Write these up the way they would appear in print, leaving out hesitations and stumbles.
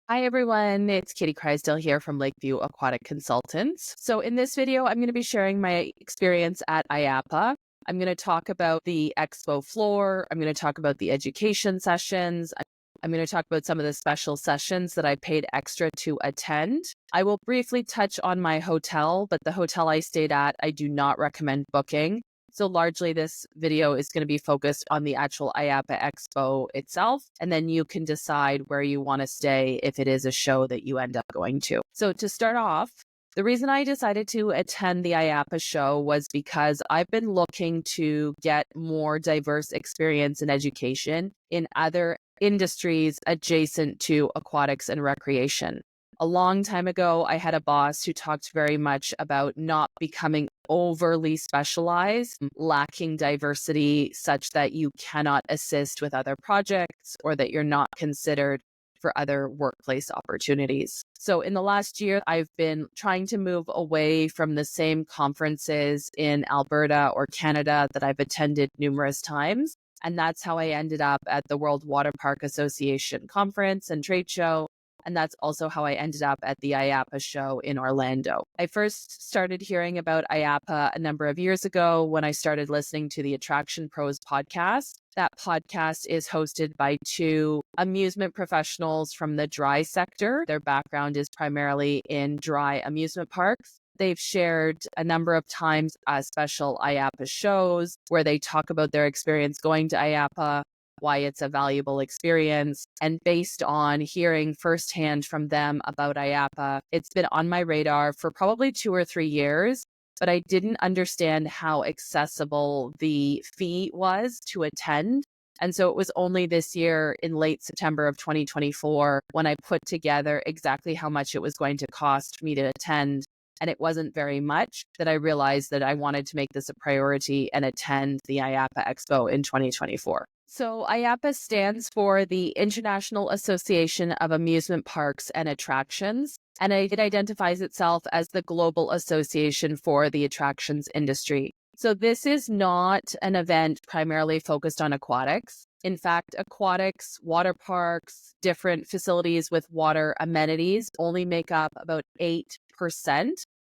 Hi everyone, it's Katie Crysdale here from Lakeview Aquatic Consultants. So in this video, I'm going to be sharing my experience at IAAPA. I'm going to talk about the expo floor. I'm going to talk about the education sessions. I'm going to talk about some of the special sessions that I paid extra to attend. I will briefly touch on my hotel, but the hotel I stayed at, I do not recommend booking. So largely this video is going to be focused on the actual IAAPA Expo itself, and then you can decide where you want to stay if it is a show that you end up going to. So to start off, the reason I decided to attend the IAAPA show was because I've been looking to get more diverse experience in education in other industries adjacent to aquatics and recreation. A long time ago, I had a boss who talked very much about not becoming overly specialized, lacking diversity such that you cannot assist with other projects or that you're not considered for other workplace opportunities. So in the last year, I've been trying to move away from the same conferences in Alberta or Canada that I've attended numerous times. And that's how I ended up at the World Waterpark Association conference and trade show. And that's also how I ended up at the IAAPA show in Orlando. I first started hearing about IAAPA a number of years ago when I started listening to the Attraction Pros podcast. That podcast is hosted by two amusement professionals from the dry sector. Their background is primarily in dry amusement parks. They've shared a number of times special IAAPA shows where they talk about their experience going to IAAPA, why it's a valuable experience. And based on hearing firsthand from them about IAAPA, it's been on my radar for probably 2 or 3 years, but I didn't understand how accessible the fee was to attend. And so it was only this year in late September of 2024 when I put together exactly how much it was going to cost me to attend. And it wasn't very much that I realized that I wanted to make this a priority and attend the IAAPA Expo in 2024. So IAAPA stands for the International Association of Amusement Parks and Attractions, and it identifies itself as the global association for the attractions industry. So this is not an event primarily focused on aquatics. In fact, aquatics, water parks, different facilities with water amenities only make up about 8%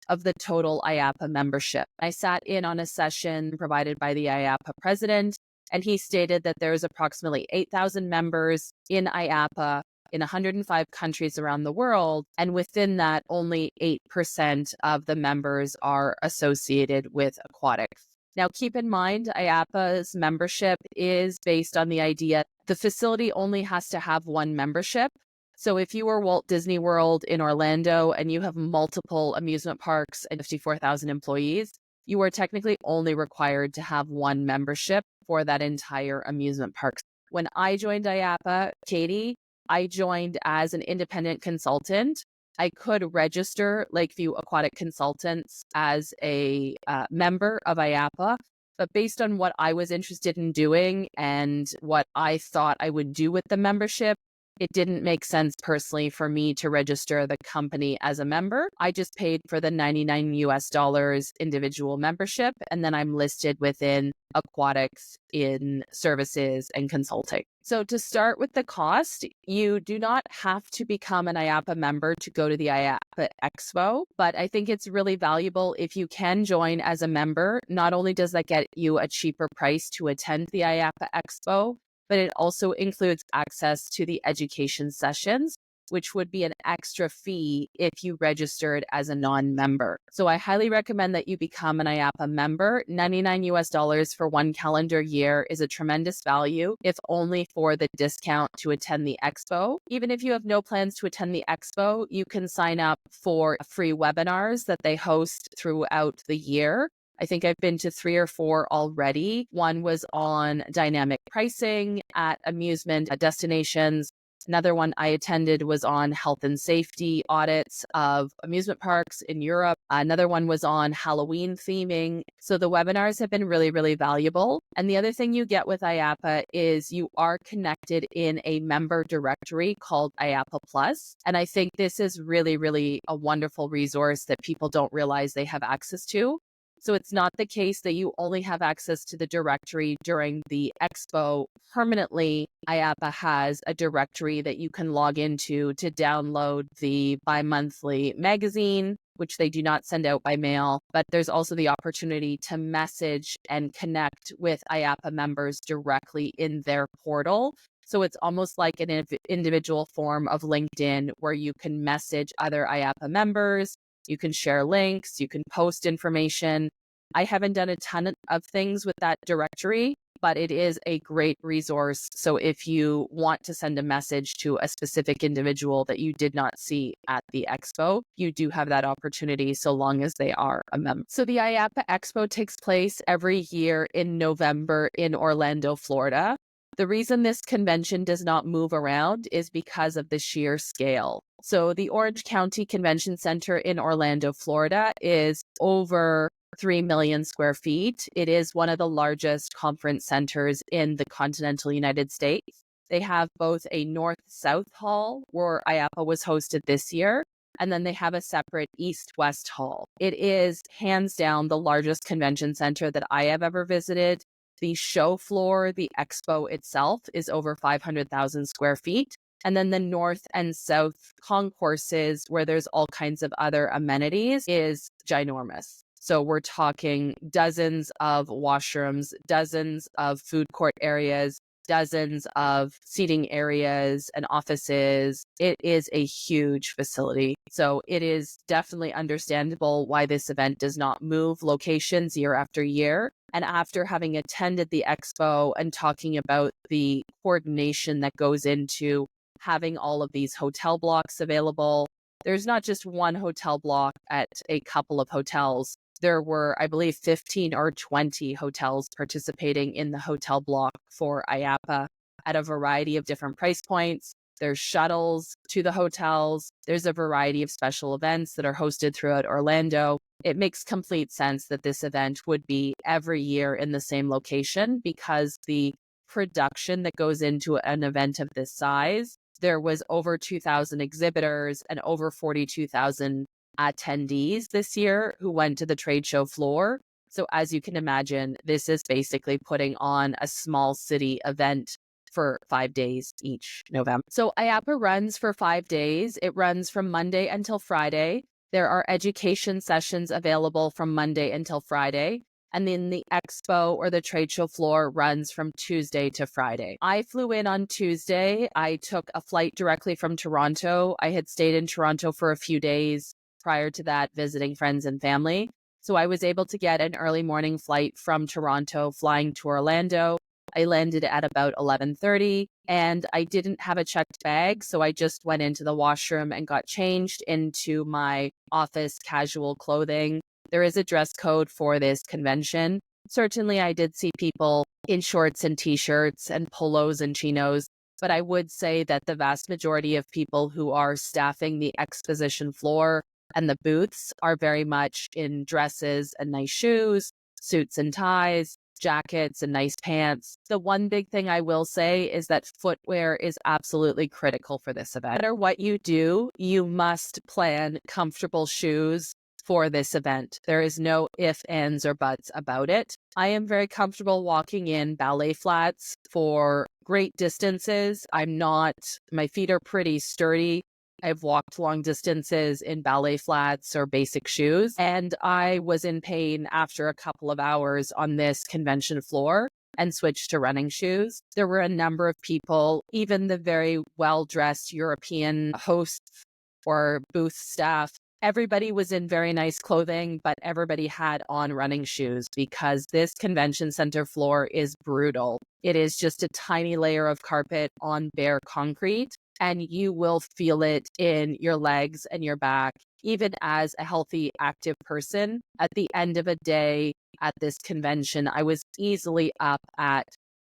of the total IAAPA membership. I sat in on a session provided by the IAAPA president, and he stated that there's approximately 8,000 members in IAAPA in 105 countries around the world. And within that, only 8% of the members are associated with aquatics. Now, keep in mind, IAAPA's membership is based on the idea the facility only has to have one membership. So if you were Walt Disney World in Orlando and you have multiple amusement parks and 54,000 employees, you are technically only required to have one membership for that entire amusement park. When I joined IAAPA, Katie, I joined as an independent consultant. I could register Lakeview Aquatic Consultants as a member of IAAPA, but based on what I was interested in doing and what I thought I would do with the membership, it didn't make sense personally for me to register the company as a member. I just paid for the $99 individual membership, and then I'm listed within aquatics in services and consulting. So to start with the cost, you do not have to become an IAAPA member to go to the IAAPA Expo, but I think it's really valuable if you can join as a member. Not only does that get you a cheaper price to attend the IAAPA Expo, but it also includes access to the education sessions, which would be an extra fee if you registered as a non-member. So I highly recommend that you become an IAAPA member. $99 for 1 calendar year is a tremendous value, if only for the discount to attend the expo. Even if you have no plans to attend the expo, you can sign up for free webinars that they host throughout the year. I think I've been to 3 or 4 already. One was on dynamic pricing at amusement destinations. Another one I attended was on health and safety audits of amusement parks in Europe. Another one was on Halloween theming. So the webinars have been really, really valuable. And the other thing you get with IAAPA is you are connected in a member directory called IAAPA Plus. And I think this is really, really a wonderful resource that people don't realize they have access to. So it's not the case that you only have access to the directory during the expo. Permanently, IAAPA has a directory that you can log into to download the bi-monthly magazine, which they do not send out by mail. But there's also the opportunity to message and connect with IAAPA members directly in their portal. So it's almost like an individual form of LinkedIn where you can message other IAAPA members. You can share links, you can post information. I haven't done a ton of things with that directory, but it is a great resource. So if you want to send a message to a specific individual that you did not see at the expo, you do have that opportunity so long as they are a member. So the IAAPA Expo takes place every year in November in Orlando, Florida. The reason this convention does not move around is because of the sheer scale. So the Orange County Convention Center in Orlando, Florida is over 3 million square feet. It is one of the largest conference centers in the continental United States. They have both a north-south hall where IAAPA was hosted this year, and then they have a separate east-west hall. It is hands down the largest convention center that I have ever visited. The show floor, the expo itself, is over 500,000 square feet. And then the north and south concourses, where there's all kinds of other amenities, is ginormous. So we're talking dozens of washrooms, dozens of food court areas, dozens of seating areas and offices. It is a huge facility. So it is definitely understandable why this event does not move locations year after year. And after having attended the expo and talking about the coordination that goes into having all of these hotel blocks available, there's not just one hotel block at a couple of hotels. There were, I believe, 15 or 20 hotels participating in the hotel block for IAAPA at a variety of different price points. There's shuttles to the hotels. There's a variety of special events that are hosted throughout Orlando. It makes complete sense that this event would be every year in the same location because the production that goes into an event of this size, there was over 2,000 exhibitors and over 42,000 attendees this year who went to the trade show floor. So as you can imagine, this is basically putting on a small city event for 5 days each November. So IAAPA runs for 5 days. It runs from Monday until Friday. There are education sessions available from Monday until Friday. And then the expo or the trade show floor runs from Tuesday to Friday. I flew in on Tuesday. I took a flight directly from Toronto. I had stayed in Toronto for a few days prior to that, visiting friends and family. So I was able to get an early morning flight from Toronto, flying to Orlando. I landed at about 11:30 and I didn't have a checked bag. So I just went into the washroom and got changed into my office casual clothing. There is a dress code for this convention. Certainly, I did see people in shorts and t-shirts and polos and chinos, but I would say that the vast majority of people who are staffing the exposition floor and the booths are very much in dresses and nice shoes, suits and ties, jackets and nice pants. The one big thing I will say is that footwear is absolutely critical for this event. No matter what you do, you must plan comfortable shoes for this event. There is no ifs, ands, or buts about it. I am very comfortable walking in ballet flats for great distances. My feet are pretty sturdy. I've walked long distances in ballet flats or basic shoes, and I was in pain after a couple of hours on this convention floor and switched to running shoes. There were a number of people, even the very well-dressed European hosts or booth staff. Everybody was in very nice clothing, but everybody had on running shoes because this convention center floor is brutal. It is just a tiny layer of carpet on bare concrete, and you will feel it in your legs and your back. Even as a healthy, active person, at the end of a day at this convention, I was easily up at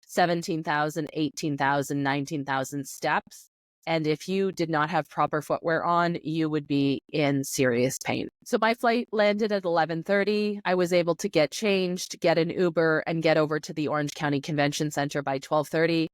17,000, 18,000, 19,000 steps. And if you did not have proper footwear on, you would be in serious pain. So my flight landed at 11:30. I was able to get changed, get an Uber, and get over to the Orange County Convention Center by 12:30.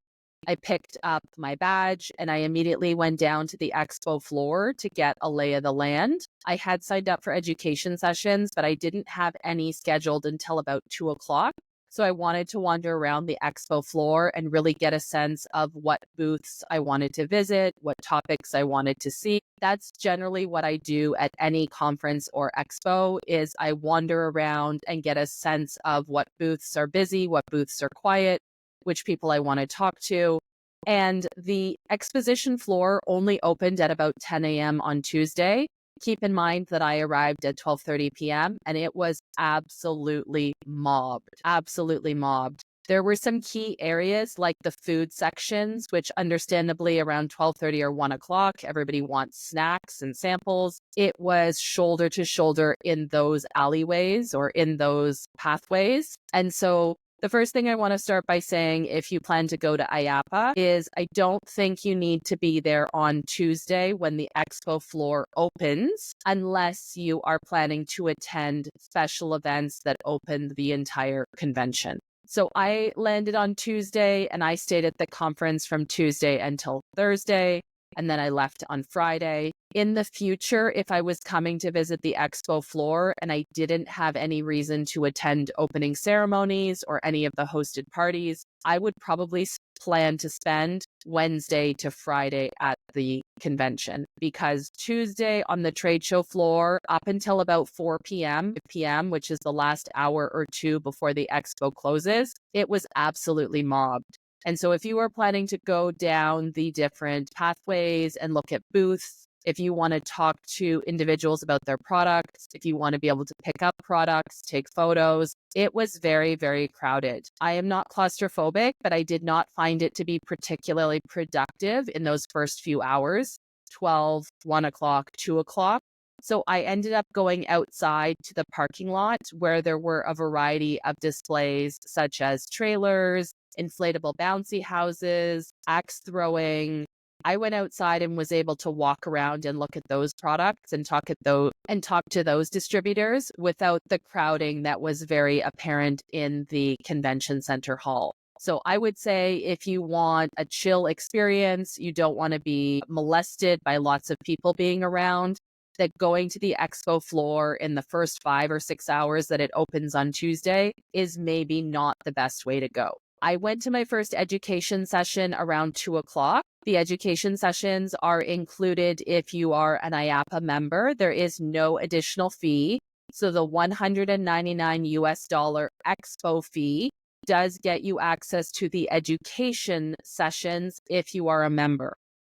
I picked up my badge and I immediately went down to the expo floor to get a lay of the land. I had signed up for education sessions, but I didn't have any scheduled until about 2 o'clock. So I wanted to wander around the expo floor and really get a sense of what booths I wanted to visit, what topics I wanted to see. That's generally what I do at any conference or expo is I wander around and get a sense of what booths are busy, what booths are quiet, which people I want to talk to. And the exposition floor only opened at about 10 a.m. on Tuesday. Keep in mind that I arrived at 12:30 p.m. and it was absolutely mobbed, absolutely mobbed. There were some key areas like the food sections, which understandably around 12:30 or 1 o'clock, everybody wants snacks and samples. It was shoulder to shoulder in those alleyways or in those pathways. And so the first thing I want to start by saying, if you plan to go to IAAPA, is I don't think you need to be there on Tuesday when the expo floor opens, unless you are planning to attend special events that open the entire convention. So I landed on Tuesday and I stayed at the conference from Tuesday until Thursday. And then I left on Friday. In the future, if I was coming to visit the expo floor and I didn't have any reason to attend opening ceremonies or any of the hosted parties, I would probably plan to spend Wednesday to Friday at the convention, because Tuesday on the trade show floor up until about 4 p.m., which is the last hour or two before the expo closes, it was absolutely mobbed. And so if you are planning to go down the different pathways and look at booths, if you want to talk to individuals about their products, if you want to be able to pick up products, take photos, it was very, very crowded. I am not claustrophobic, but I did not find it to be particularly productive in those first few hours, 12, 1 o'clock, 2 o'clock. So I ended up going outside to the parking lot where there were a variety of displays such as trailers, inflatable bouncy houses, axe throwing. I went outside and was able to walk around and look at those products and talk to those distributors without the crowding that was very apparent in the convention center hall. So I would say if you want a chill experience, you don't want to be molested by lots of people being around, that going to the expo floor in the first 5 or 6 hours that it opens on Tuesday is maybe not the best way to go. I went to my first education session around 2 o'clock. The education sessions are included if you are an IAAPA member. There is no additional fee. So the $199 expo fee does get you access to the education sessions if you are a member.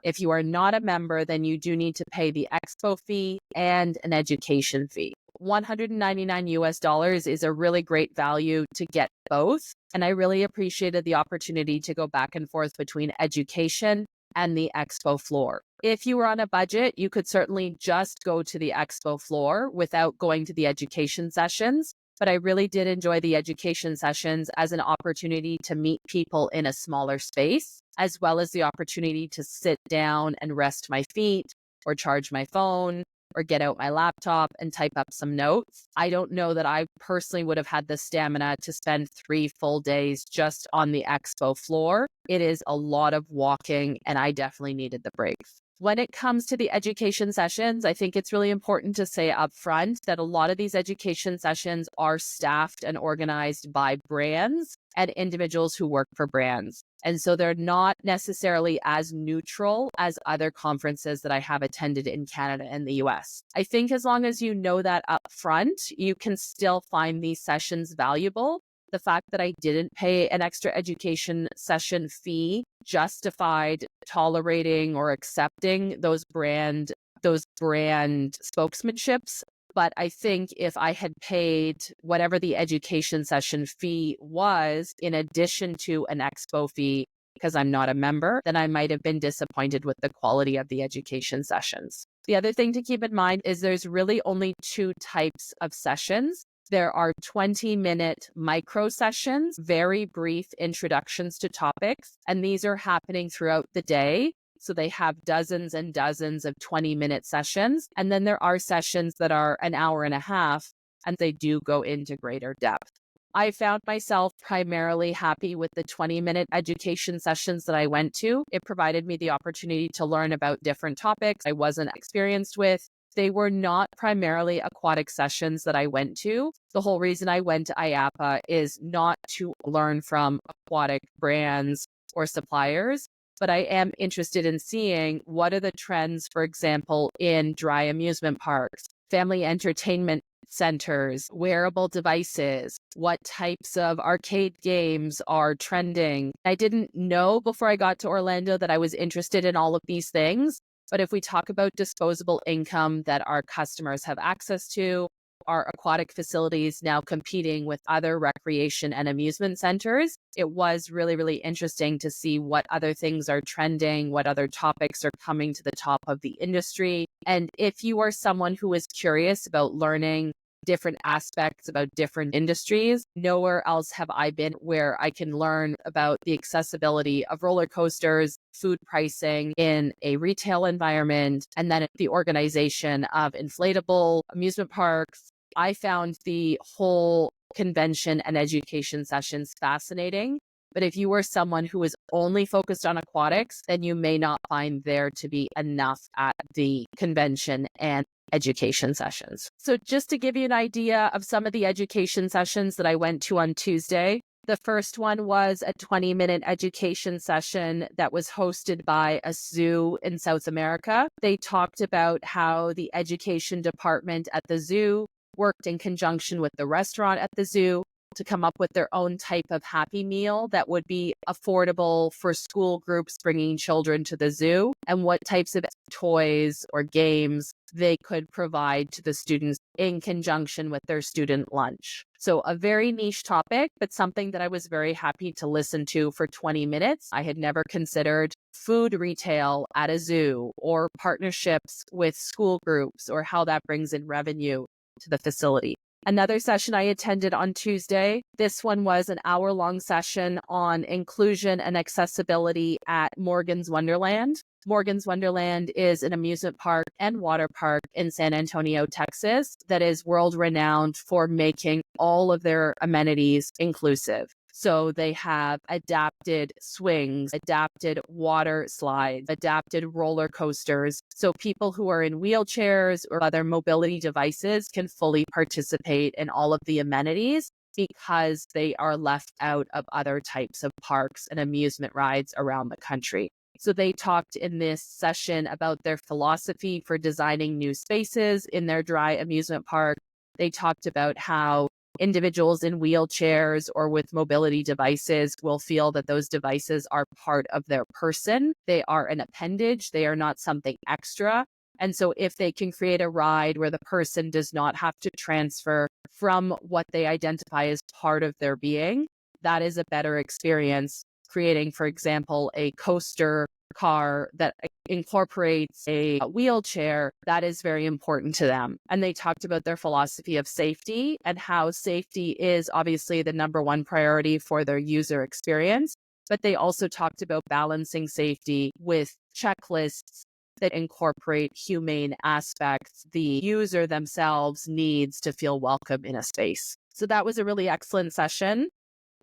If you are not a member, then you do need to pay the expo fee and an education fee. $199 is a really great value to get both. And I really appreciated the opportunity to go back and forth between education and the expo floor. If you were on a budget, you could certainly just go to the expo floor without going to the education sessions. But I really did enjoy the education sessions as an opportunity to meet people in a smaller space, as well as the opportunity to sit down and rest my feet or charge my phone or get out my laptop and type up some notes. I don't know that I personally would have had the stamina to spend 3 full days just on the expo floor. It is a lot of walking, and I definitely needed the breaks. When it comes to the education sessions, I think it's really important to say up front that a lot of these education sessions are staffed and organized by brands and individuals who work for brands. And so they're not necessarily as neutral as other conferences that I have attended in Canada and the US. I think as long as you know that up front, you can still find these sessions valuable. The fact that I didn't pay an extra education session fee justified tolerating or accepting those brand spokesmanships. But I think if I had paid whatever the education session fee was in addition to an expo fee, because I'm not a member, then I might have been disappointed with the quality of the education sessions. The other thing to keep in mind is there's really only 2 types of sessions. There are 20-minute micro sessions, very brief introductions to topics, and these are happening throughout the day. So they have dozens and dozens of 20-minute sessions. And then there are sessions that are an hour and a half, and they do go into greater depth. I found myself primarily happy with the 20-minute education sessions that I went to. It provided me the opportunity to learn about different topics I wasn't experienced with. They were not primarily aquatic sessions that I went to. The whole reason I went to IAAPA is not to learn from aquatic brands or suppliers, but I am interested in seeing what are the trends, for example, in dry amusement parks, family entertainment centers, wearable devices, what types of arcade games are trending. I didn't know before I got to Orlando that I was interested in all of these things. But if we talk about disposable income that our customers have access to, our aquatic facilities now competing with other recreation and amusement centers, it was really, really interesting to see what other things are trending, what other topics are coming to the top of the industry. And if you are someone who is curious about learning different aspects about different industries, nowhere else have I been where I can learn about the accessibility of roller coasters, food pricing in a retail environment, and then the organization of inflatable amusement parks. I found the whole convention and education sessions fascinating. But if you are someone who is only focused on aquatics, then you may not find there to be enough at the convention and education sessions. So just to give you an idea of some of the education sessions that I went to on Tuesday, the first one was a 20-minute education session that was hosted by a zoo in South America. They talked about how the education department at the zoo worked in conjunction with the restaurant at the zoo to come up with their own type of Happy Meal that would be affordable for school groups bringing children to the zoo, and what types of toys or games they could provide to the students in conjunction with their student lunch. So a very niche topic, but something that I was very happy to listen to for 20 minutes. I had never considered food retail at a zoo or partnerships with school groups or how that brings in revenue to the facility. Another session I attended on Tuesday, this one was an hour-long session on inclusion and accessibility at Morgan's Wonderland. Morgan's Wonderland is an amusement park and water park in San Antonio, Texas, that is world-renowned for making all of their amenities inclusive. So they have adapted swings, adapted water slides, adapted roller coasters. So people who are in wheelchairs or other mobility devices can fully participate in all of the amenities because they are left out of other types of parks and amusement rides around the country. So they talked in this session about their philosophy for designing new spaces in their dry amusement park. They talked about how individuals in wheelchairs or with mobility devices will feel that those devices are part of their person. They are an appendage. They are not something extra. And so if they can create a ride where the person does not have to transfer from what they identify as part of their being, that is a better experience. Creating, for example, a coaster car that incorporates a wheelchair, that is very important to them. And they talked about their philosophy of safety and how safety is obviously the number one priority for their user experience. But they also talked about balancing safety with checklists that incorporate humane aspects the user themselves needs to feel welcome in a space. So that was a really excellent session.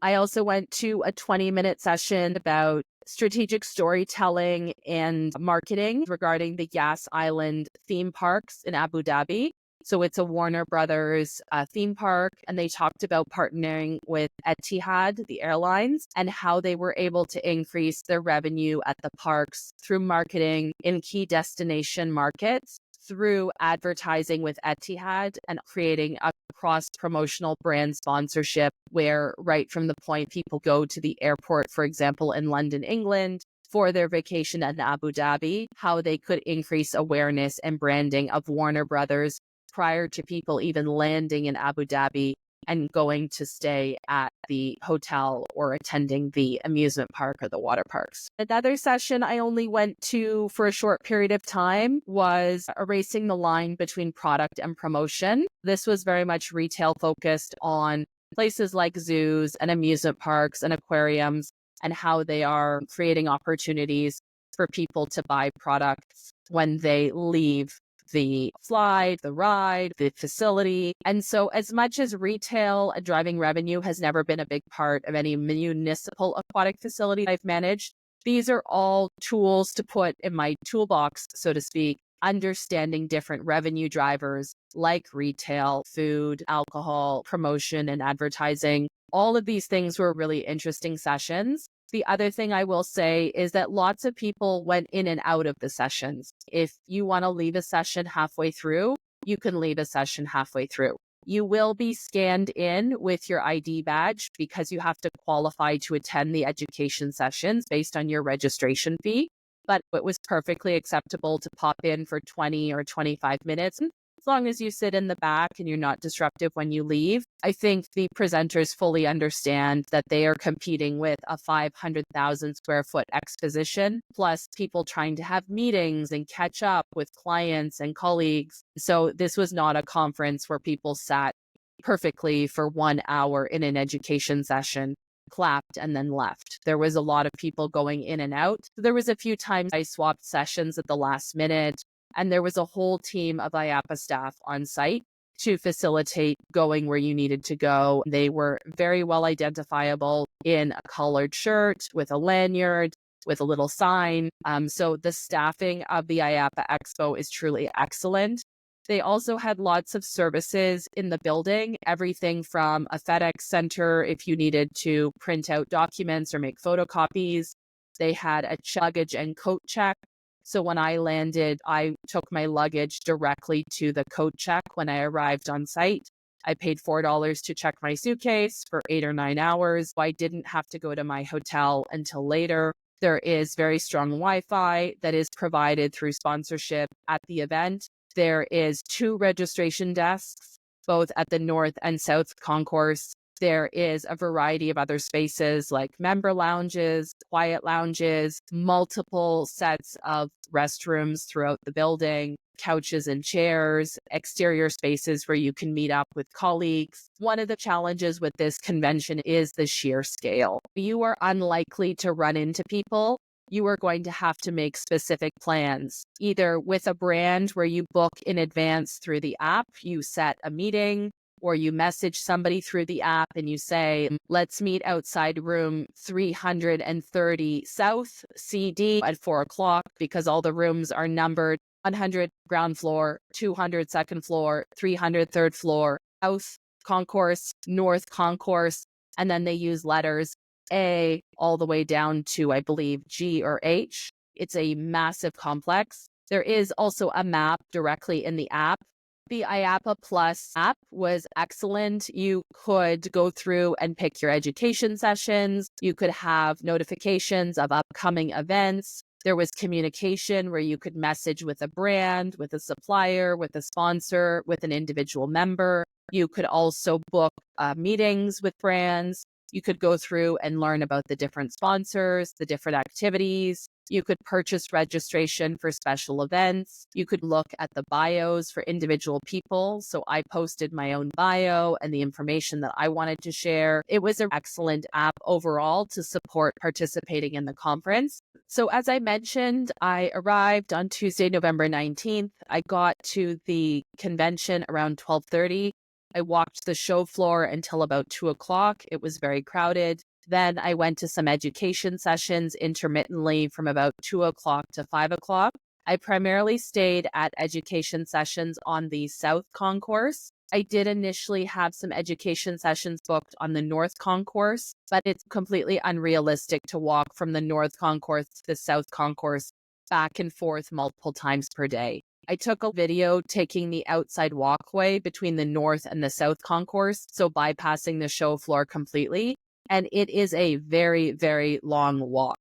I also went to a 20-minute session about strategic storytelling and marketing regarding the Yas Island theme parks in Abu Dhabi. So it's a Warner Brothers theme park, and they talked about partnering with Etihad, the airlines, and how they were able to increase their revenue at the parks through marketing in key destination markets, through advertising with Etihad and creating a cross-promotional brand sponsorship where right from the point people go to the airport, for example, in London, England, for their vacation in Abu Dhabi, how they could increase awareness and branding of Warner Brothers prior to people even landing in Abu Dhabi and going to stay at the hotel or attending the amusement park or the water parks. Another session I only went to for a short period of time was erasing the line between product and promotion. This was very much retail focused on places like zoos and amusement parks and aquariums and how they are creating opportunities for people to buy products when they leave the slide, the ride, the facility. And so as much as retail and driving revenue has never been a big part of any municipal aquatic facility I've managed, these are all tools to put in my toolbox, so to speak, understanding different revenue drivers like retail, food, alcohol, promotion, and advertising. All of these things were really interesting sessions. The other thing I will say is that lots of people went in and out of the sessions. If you want to leave a session halfway through, you can leave a session halfway through. You will be scanned in with your ID badge because you have to qualify to attend the education sessions based on your registration fee. But it was perfectly acceptable to pop in for 20 or 25 minutes. As long as you sit in the back and you're not disruptive when you leave, I think the presenters fully understand that they are competing with a 500,000 square foot exposition, plus people trying to have meetings and catch up with clients and colleagues. So this was not a conference where people sat perfectly for 1 hour in an education session, clapped, and then left. There was a lot of people going in and out. There was a few times I swapped sessions at the last minute, and there was a whole team of IAAPA staff on site to facilitate going where you needed to go. They were very well identifiable in a collared shirt with a lanyard, with a little sign. So the staffing of the IAAPA Expo is truly excellent. They also had lots of services in the building, everything from a FedEx center if you needed to print out documents or make photocopies. They had a luggage and coat check. So when I landed, I took my luggage directly to the coat check when I arrived on site. I paid $4 to check my suitcase for 8 or 9 hours. I didn't have to go to my hotel until later. There is very strong Wi-Fi that is provided through sponsorship at the event. There is 2 registration desks, both at the North and South Concourse. There is a variety of other spaces like member lounges, quiet lounges, multiple sets of restrooms throughout the building, couches and chairs, exterior spaces where you can meet up with colleagues. One of the challenges with this convention is the sheer scale. You are unlikely to run into people. You are going to have to make specific plans, either with a brand where you book in advance through the app, you set a meeting, or you message somebody through the app and you say, let's meet outside room 330 South CD at 4 o'clock because all the rooms are numbered 100 ground floor, 200 second floor, 300 third floor, South Concourse, North Concourse, and then they use letters A all the way down to, I believe, G or H. It's a massive complex. There is also a map directly in the app. The IAAPA Plus app was excellent. You could go through and pick your education sessions. You could have notifications of upcoming events. There was communication where you could message with a brand, with a supplier, with a sponsor, with an individual member. You could also book meetings with brands. You could go through and learn about the different sponsors, the different activities. You could purchase registration for special events. You could look at the bios for individual people. So I posted my own bio and the information that I wanted to share. It was an excellent app overall to support participating in the conference. So as I mentioned, I arrived on Tuesday, November 19th. I got to the convention around 12:30. I walked the show floor until about 2 o'clock. It was very crowded. Then I went to some education sessions intermittently from about 2 o'clock to 5 o'clock. I primarily stayed at education sessions on the South Concourse. I did initially have some education sessions booked on the North Concourse, but it's completely unrealistic to walk from the North Concourse to the South Concourse back and forth multiple times per day. I took a video taking the outside walkway between the North and the South Concourse, so bypassing the show floor completely. And it is a very, very long walk.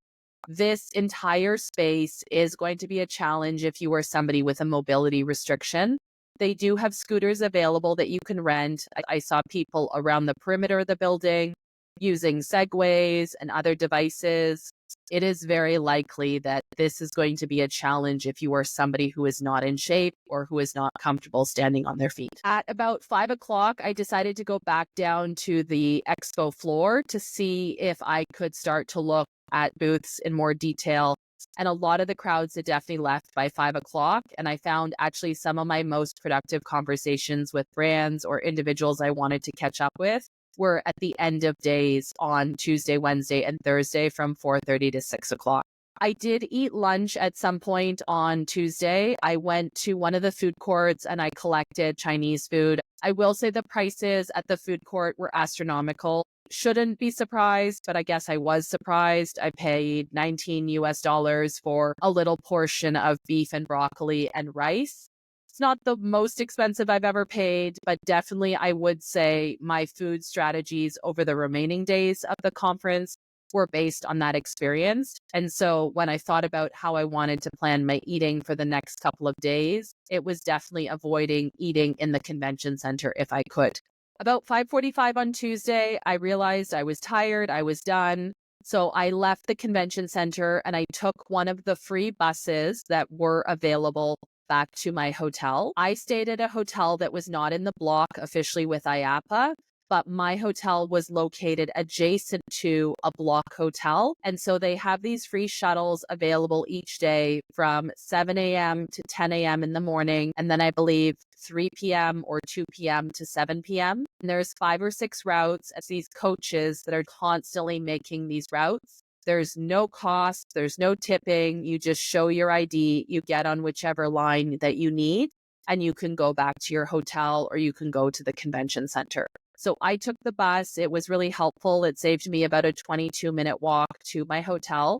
This entire space is going to be a challenge if you are somebody with a mobility restriction. They do have scooters available that you can rent. I saw people around the perimeter of the building using Segways and other devices. It is very likely that this is going to be a challenge if you are somebody who is not in shape or who is not comfortable standing on their feet. At about 5 o'clock, I decided to go back down to the expo floor to see if I could start to look at booths in more detail. And a lot of the crowds had definitely left by 5 o'clock. And I found actually some of my most productive conversations with brands or individuals I wanted to catch up with were at the end of days on Tuesday, Wednesday, and Thursday from 4:30 to 6 o'clock. I did eat lunch at some point on Tuesday. I went to one of the food courts and I collected Chinese food. I will say the prices at the food court were astronomical. Shouldn't be surprised, but I guess I was surprised. I paid 19 US dollars for a little portion of beef and broccoli and rice. It's not the most expensive I've ever paid, but definitely I would say my food strategies over the remaining days of the conference were based on that experience. And so when I thought about how I wanted to plan my eating for the next couple of days, it was definitely avoiding eating in the convention center if I could. About 5:45 on Tuesday, I realized I was tired, I was done. So I left the convention center and I took one of the free buses that were available back to my hotel. I stayed at a hotel that was not in the block officially with IAAPA, but my hotel was located adjacent to a block hotel. And so they have these free shuttles available each day from 7 a.m. to 10 a.m. in the morning. And then I believe 3 p.m. or 2 p.m. to 7 p.m. And there's 5 or 6 routes as these coaches that are constantly making these routes. There's no cost, there's no tipping. You just show your ID, you get on whichever line that you need, and you can go back to your hotel or you can go to the convention center. So I took the bus. It was really helpful. It saved me about a 22-minute walk to my hotel.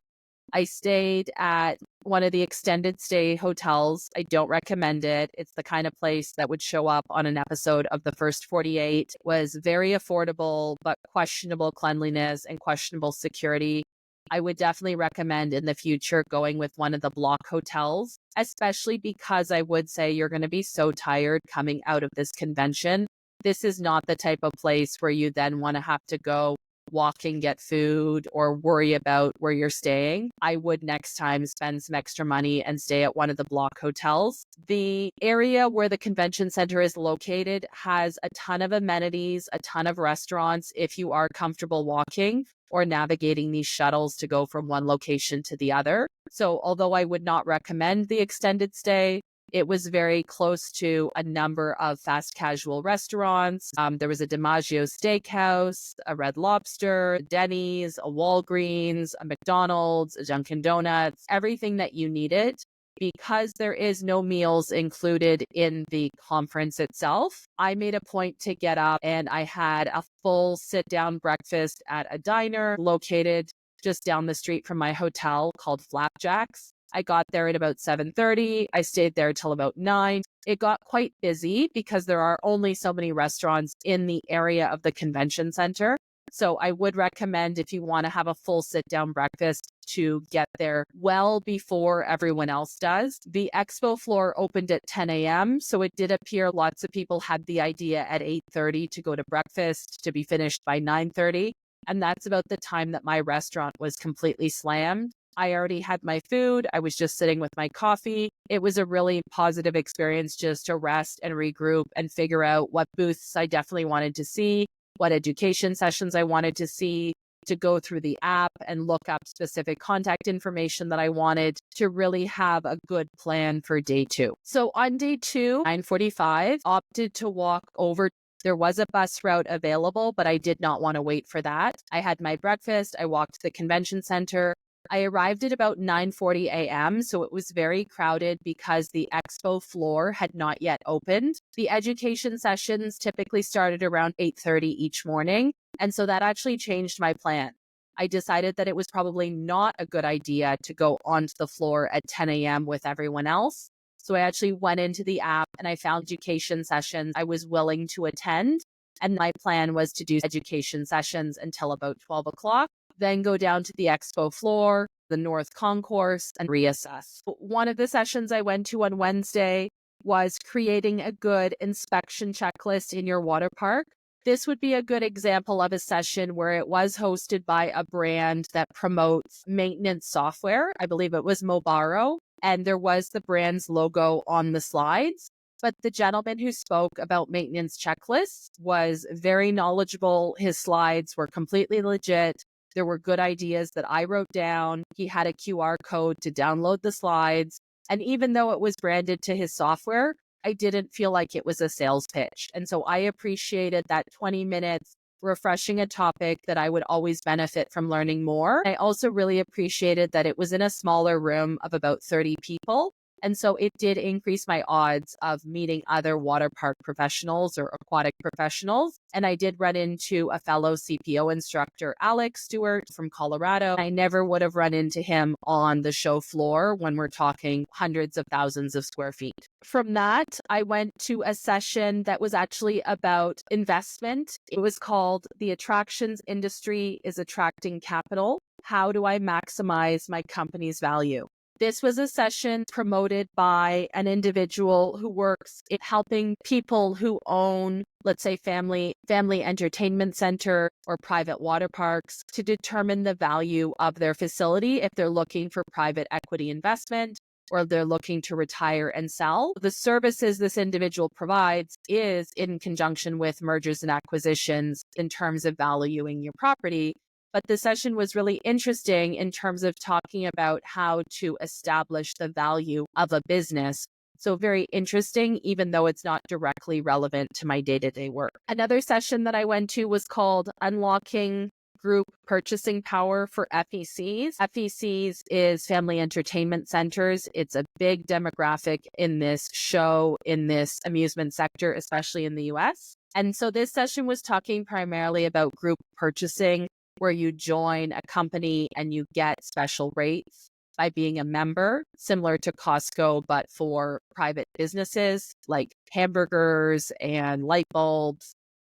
I stayed at one of the extended stay hotels. I don't recommend it. It's the kind of place that would show up on an episode of The First 48. It was very affordable, but questionable cleanliness and questionable security. I would definitely recommend in the future going with one of the block hotels, especially because I would say you're going to be so tired coming out of this convention. This is not the type of place where you then want to have to go walk and get food or worry about where you're staying. I would next time spend some extra money and stay at one of the block hotels. The area where the convention center is located has a ton of amenities, a ton of restaurants if you are comfortable walking or navigating these shuttles to go from one location to the other. So although I would not recommend the extended stay, it was very close to a number of fast casual restaurants. There was a DiMaggio Steakhouse, a Red Lobster, a Denny's, a Walgreens, a McDonald's, a Dunkin' Donuts, everything that you needed. Because there is no meals included in the conference itself, I made a point to get up and I had a full sit-down breakfast at a diner located just down the street from my hotel called Flapjacks. I got there at about 7:30. I stayed there till about 9. It got quite busy because there are only so many restaurants in the area of the convention center. So I would recommend if you want to have a full sit-down breakfast to get there well before everyone else does. The expo floor opened at 10 a.m. So it did appear lots of people had the idea at 8:30 to go to breakfast to be finished by 9:30. And that's about the time that my restaurant was completely slammed. I already had my food. I was just sitting with my coffee. It was a really positive experience just to rest and regroup and figure out what booths I definitely wanted to see, what education sessions I wanted to see, to go through the app and look up specific contact information that I wanted to really have a good plan for day 2. So on day 2, 9:45, opted to walk over. There was a bus route available, but I did not want to wait for that. I had my breakfast. I walked to the convention center. I arrived at about 9:40 a.m., so it was very crowded because the expo floor had not yet opened. The education sessions typically started around 8:30 each morning, and so that actually changed my plan. I decided that it was probably not a good idea to go onto the floor at 10 a.m. with everyone else. So I actually went into the app and I found education sessions I was willing to attend. And my plan was to do education sessions until about 12 o'clock. Then go down to the expo floor, the North Concourse, and reassess. One of the sessions I went to on Wednesday was creating a good inspection checklist in your water park. This would be a good example of a session where it was hosted by a brand that promotes maintenance software. I believe it was Mobaro, and there was the brand's logo on the slides. But the gentleman who spoke about maintenance checklists was very knowledgeable. His slides were completely legit. There were good ideas that I wrote down. He had a QR code to download the slides. And even though it was branded to his software, I didn't feel like it was a sales pitch. And so I appreciated that 20 minutes refreshing a topic that I would always benefit from learning more. I also really appreciated that it was in a smaller room of about 30 people. And so it did increase my odds of meeting other water park professionals or aquatic professionals. And I did run into a fellow CPO instructor, Alex Stewart from Colorado. I never would have run into him on the show floor when we're talking hundreds of thousands of square feet. From that, I went to a session that was actually about investment. It was called The Attractions Industry is Attracting Capital. How do I maximize my company's value? This was a session promoted by an individual who works in helping people who own, let's say, family entertainment center or private water parks to determine the value of their facility if they're looking for private equity investment or they're looking to retire and sell. The services this individual provides is in conjunction with mergers and acquisitions in terms of valuing your property. But the session was really interesting in terms of talking about how to establish the value of a business. So very interesting, even though it's not directly relevant to my day-to-day work. Another session that I went to was called Unlocking Group Purchasing Power for FECs. FECs is family entertainment centers. It's a big demographic in this show, in this amusement sector, especially in the US. And so this session was talking primarily about group purchasing, where you join a company and you get special rates by being a member, similar to Costco, but for private businesses like hamburgers and light bulbs.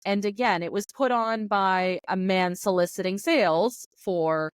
And again, it was put on by a man soliciting sales for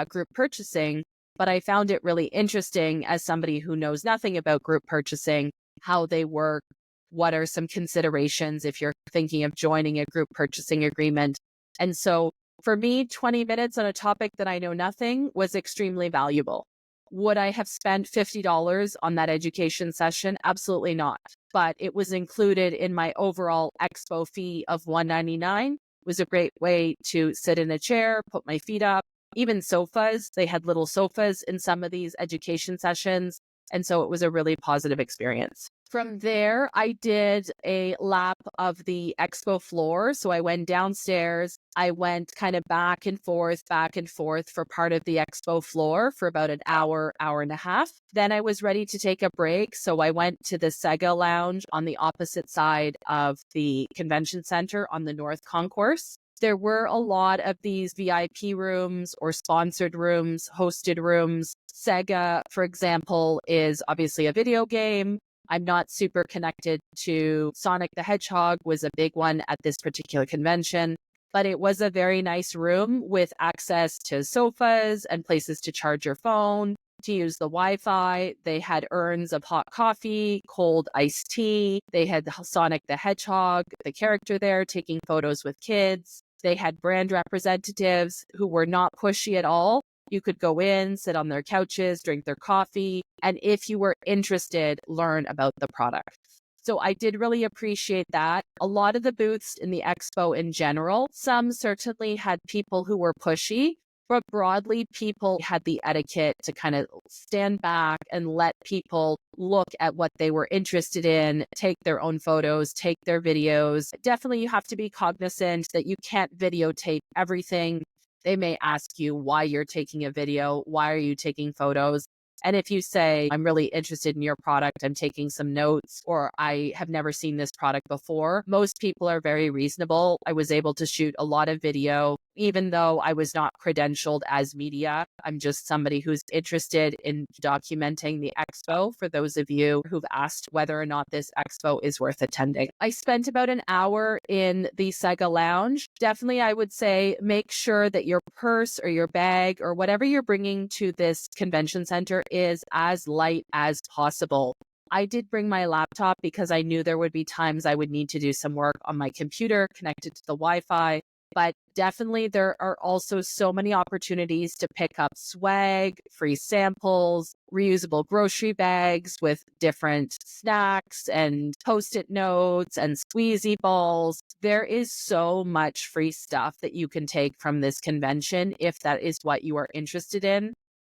group purchasing. But I found it really interesting as somebody who knows nothing about group purchasing, how they work, what are some considerations if you're thinking of joining a group purchasing agreement. And so for me, 20 minutes on a topic that I know nothing was extremely valuable. Would I have spent $50 on that education session? Absolutely not. But it was included in my overall expo fee of $199. It was a great way to sit in a chair, put my feet up, even sofas. They had little sofas in some of these education sessions. And so it was a really positive experience. From there, I did a lap of the expo floor. So I went downstairs. I went kind of back and forth for part of the expo floor for about an hour, hour and a half. Then I was ready to take a break. So I went to the Sega Lounge on the opposite side of the convention center on the North Concourse. There were a lot of these VIP rooms or sponsored rooms, hosted rooms. Sega, for example, is obviously a video game. I'm not super connected to Sonic the Hedgehog was a big one at this particular convention, but it was a very nice room with access to sofas and places to charge your phone, to use the Wi-Fi. They had urns of hot coffee, cold iced tea. They had Sonic the Hedgehog, the character there, taking photos with kids. They had brand representatives who were not pushy at all. You could go in, sit on their couches, drink their coffee, and if you were interested, learn about the product. So I did really appreciate that. A lot of the booths in the expo in general, some certainly had people who were pushy, but broadly, people had the etiquette to kind of stand back and let people look at what they were interested in, take their own photos, take their videos. Definitely, you have to be cognizant that you can't videotape everything. They may ask you why you're taking a video, why are you taking photos? And if you say, I'm really interested in your product, I'm taking some notes, or I have never seen this product before, most people are very reasonable. I was able to shoot a lot of video, even though I was not credentialed as media. I'm just somebody who's interested in documenting the expo for those of you who've asked whether or not this expo is worth attending. I spent about an hour in the Sega Lounge. Definitely, I would say make sure that your purse or your bag or whatever you're bringing to this convention center is as light as possible. I did bring my laptop because I knew there would be times I would need to do some work on my computer connected to the Wi-Fi. But definitely there are also so many opportunities to pick up swag, free samples, reusable grocery bags with different snacks and post-it notes and squeezy balls. There is so much free stuff that you can take from this convention if that is what you are interested in.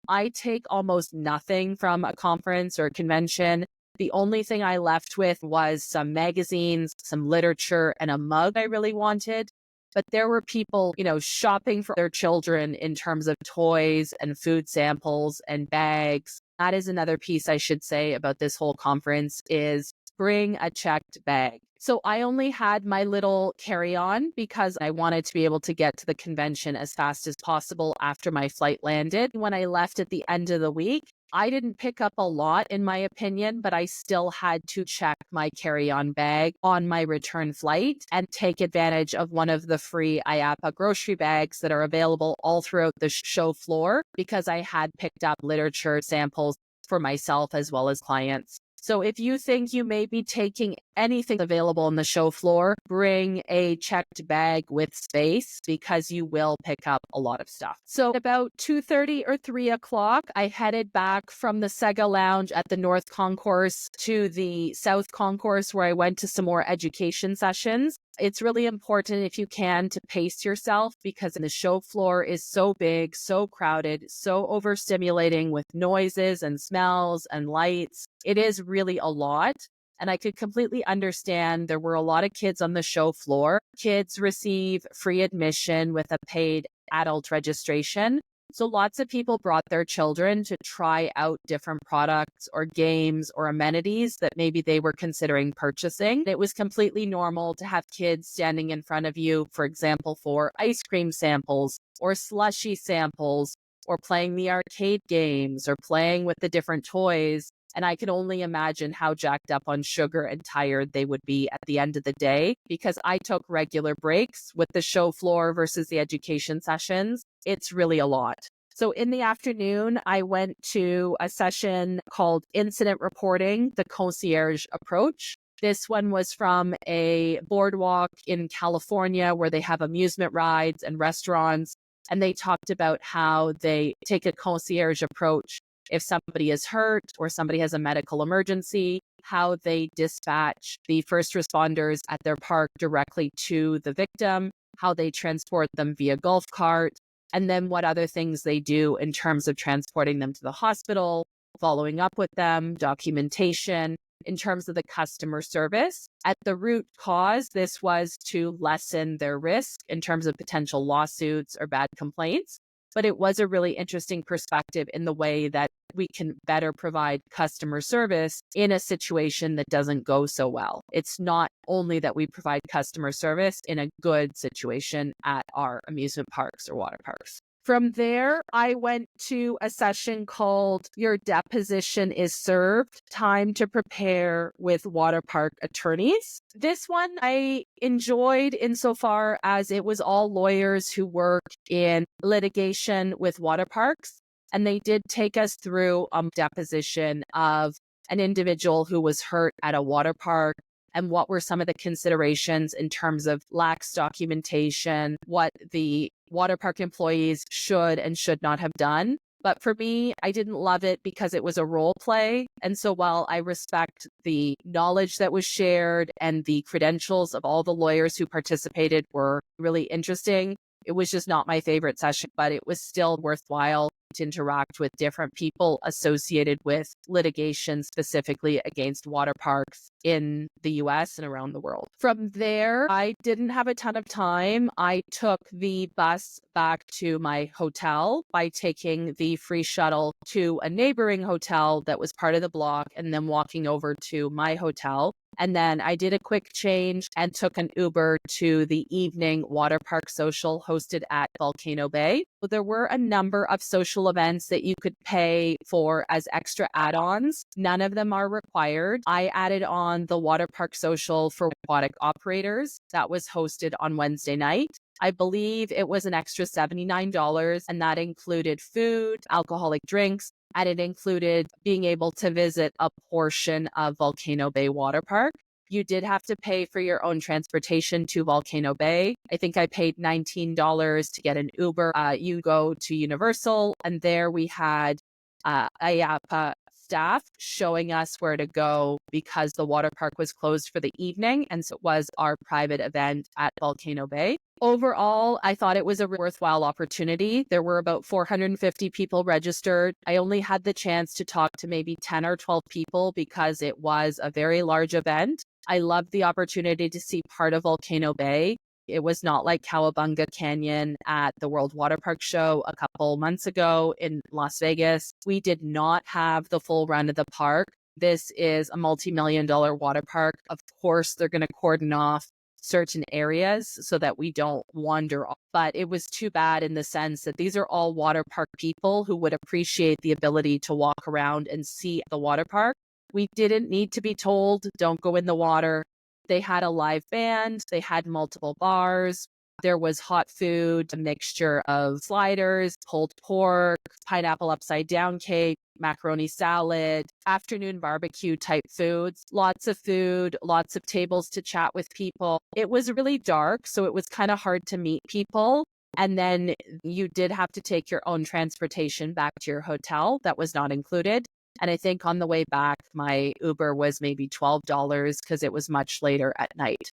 I take almost nothing from a conference or convention. The only thing I left with was some magazines, some literature, and a mug I really wanted. But there were people, shopping for their children in terms of toys and food samples and bags. That is another piece I should say about this whole conference is bring a checked bag. So I only had my little carry-on because I wanted to be able to get to the convention as fast as possible after my flight landed. When I left at the end of the week, I didn't pick up a lot, in my opinion, but I still had to check my carry-on bag on my return flight and take advantage of one of the free IAAPA grocery bags that are available all throughout the show floor because I had picked up literature samples for myself as well as clients. So if you think you may be taking anything available on the show floor, bring a checked bag with space because you will pick up a lot of stuff. So about 2:30 or 3 o'clock, I headed back from the Sega Lounge at the North Concourse to the South Concourse where I went to some more education sessions. It's really important if you can to pace yourself because the show floor is so big, so crowded, so overstimulating with noises and smells and lights. It is really a lot. And I could completely understand there were a lot of kids on the show floor. Kids receive free admission with a paid adult registration. So lots of people brought their children to try out different products or games or amenities that maybe they were considering purchasing. It was completely normal to have kids standing in front of you, for example, for ice cream samples or slushy samples or playing the arcade games or playing with the different toys. And I can only imagine how jacked up on sugar and tired they would be at the end of the day because I took regular breaks with the show floor versus the education sessions. It's really a lot. So in the afternoon, I went to a session called Incident Reporting, the Concierge Approach. This one was from a boardwalk in California where they have amusement rides and restaurants. And they talked about how they take a concierge approach if somebody is hurt or somebody has a medical emergency, how they dispatch the first responders at their park directly to the victim, how they transport them via golf cart, and then what other things they do in terms of transporting them to the hospital, following up with them, documentation, in terms of the customer service. At the root cause, this was to lessen their risk in terms of potential lawsuits or bad complaints. But it was a really interesting perspective in the way that we can better provide customer service in a situation that doesn't go so well. It's not only that we provide customer service in a good situation at our amusement parks or water parks. From there, I went to a session called Your Deposition is Served, Time to Prepare with Waterpark Attorneys. This one I enjoyed insofar as it was all lawyers who work in litigation with water parks. And they did take us through a deposition of an individual who was hurt at a water park and what were some of the considerations in terms of lax documentation, what the water park employees should and should not have done. But for me, I didn't love it because it was a role play. And so while I respect the knowledge that was shared and the credentials of all the lawyers who participated were really interesting, it was just not my favorite session, but it was still worthwhile to interact with different people associated with litigation, specifically against water parks in the US and around the world. From there, I didn't have a ton of time. I took the bus back to my hotel by taking the free shuttle to a neighboring hotel that was part of the block and then walking over to my hotel. And then I did a quick change and took an Uber to the evening water park social hosted at Volcano Bay. There were a number of social events that you could pay for as extra add-ons. None of them are required. I added on the water park social for aquatic operators that was hosted on Wednesday night. I believe it was an extra $79, and that included food, alcoholic drinks, and it included being able to visit a portion of Volcano Bay Water Park. You did have to pay for your own transportation to Volcano Bay. I think I paid $19 to get an Uber. You go to Universal, and there we had IAAPA staff showing us where to go because the water park was closed for the evening. And so it was our private event at Volcano Bay. Overall, I thought it was a worthwhile opportunity. There were about 450 people registered. I only had the chance to talk to maybe 10 or 12 people because it was a very large event. I loved the opportunity to see part of Volcano Bay. It was not like Cowabunga Canyon at the World Waterpark show a couple months ago in Las Vegas. We did not have the full run of the park. This is a multi-million-dollar water park. Of course, they're going to cordon off certain areas so that we don't wander off. But it was too bad in the sense that these are all water park people who would appreciate the ability to walk around and see the water park. We didn't need to be told, don't go in the water. They had a live band. They had multiple bars. There was hot food, a mixture of sliders, pulled pork, pineapple upside down cake, macaroni salad, afternoon barbecue type foods, lots of food, lots of tables to chat with people. It was really dark, so it was kind of hard to meet people. And then you did have to take your own transportation back to your hotel. That was not included. And I think on the way back, my Uber was maybe $12 because it was much later at night.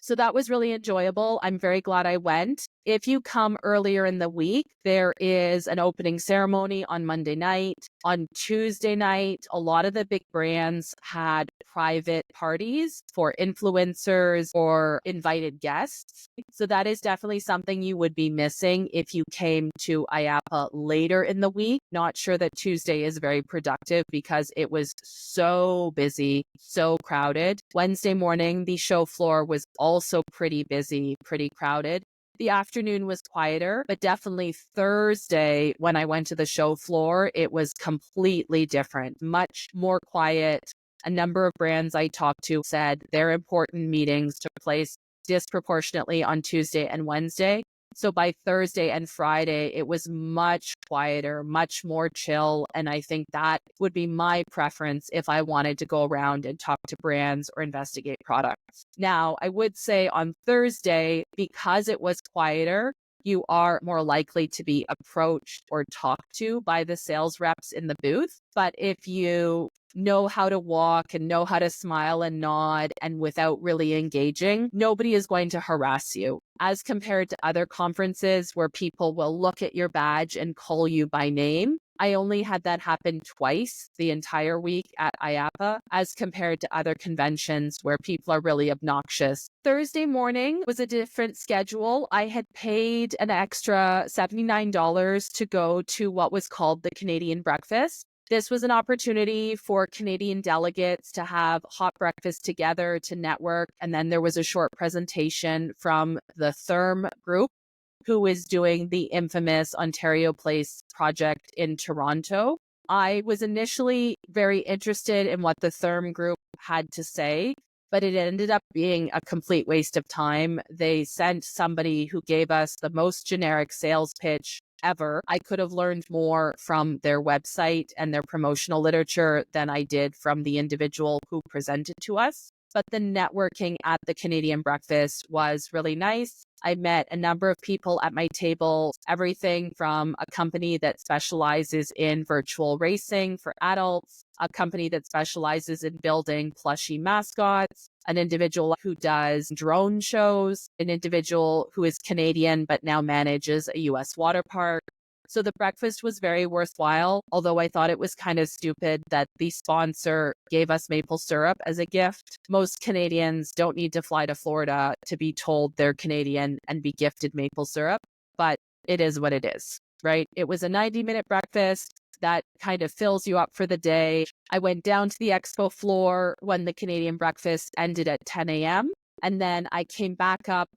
So that was really enjoyable. I'm very glad I went. If you come earlier in the week, there is an opening ceremony on Monday night. On Tuesday night, a lot of the big brands had private parties for influencers or invited guests. So that is definitely something you would be missing if you came to IAAPA later in the week. Not sure that Tuesday is very productive because it was so busy, so crowded. Wednesday morning, the show floor was also pretty busy, pretty crowded. The afternoon was quieter, but definitely Thursday, when I went to the show floor, it was completely different, much more quiet. A number of brands I talked to said their important meetings took place disproportionately on Tuesday and Wednesday. So by Thursday and Friday, it was much quieter, much more chill. And I think that would be my preference if I wanted to go around and talk to brands or investigate products. Now, I would say on Thursday, because it was quieter, you are more likely to be approached or talked to by the sales reps in the booth. But if you know how to walk and know how to smile and nod and without really engaging, nobody is going to harass you. As compared to other conferences where people will look at your badge and call you by name, I only had that happen twice the entire week at IAAPA as compared to other conventions where people are really obnoxious. Thursday morning was a different schedule. I had paid an extra $79 to go to what was called the Canadian Breakfast. This was an opportunity for Canadian delegates to have hot breakfast together, to network. And then there was a short presentation from the Therm group, who is doing the infamous Ontario Place project in Toronto. I was initially very interested in what the Therm group had to say, but it ended up being a complete waste of time. They sent somebody who gave us the most generic sales pitch ever. I could have learned more from their website and their promotional literature than I did from the individual who presented to us. But the networking at the Canadian Breakfast was really nice. I met a number of people at my table, everything from a company that specializes in virtual racing for adults, a company that specializes in building plushie mascots, an individual who does drone shows, an individual who is Canadian but now manages a US water park. So the breakfast was very worthwhile, although I thought it was kind of stupid that the sponsor gave us maple syrup as a gift. Most Canadians don't need to fly to Florida to be told they're Canadian and be gifted maple syrup, but it is what it is, right? It was a 90-minute breakfast that kind of fills you up for the day. I went down to the expo floor when the Canadian breakfast ended at 10 a.m. And then I came back up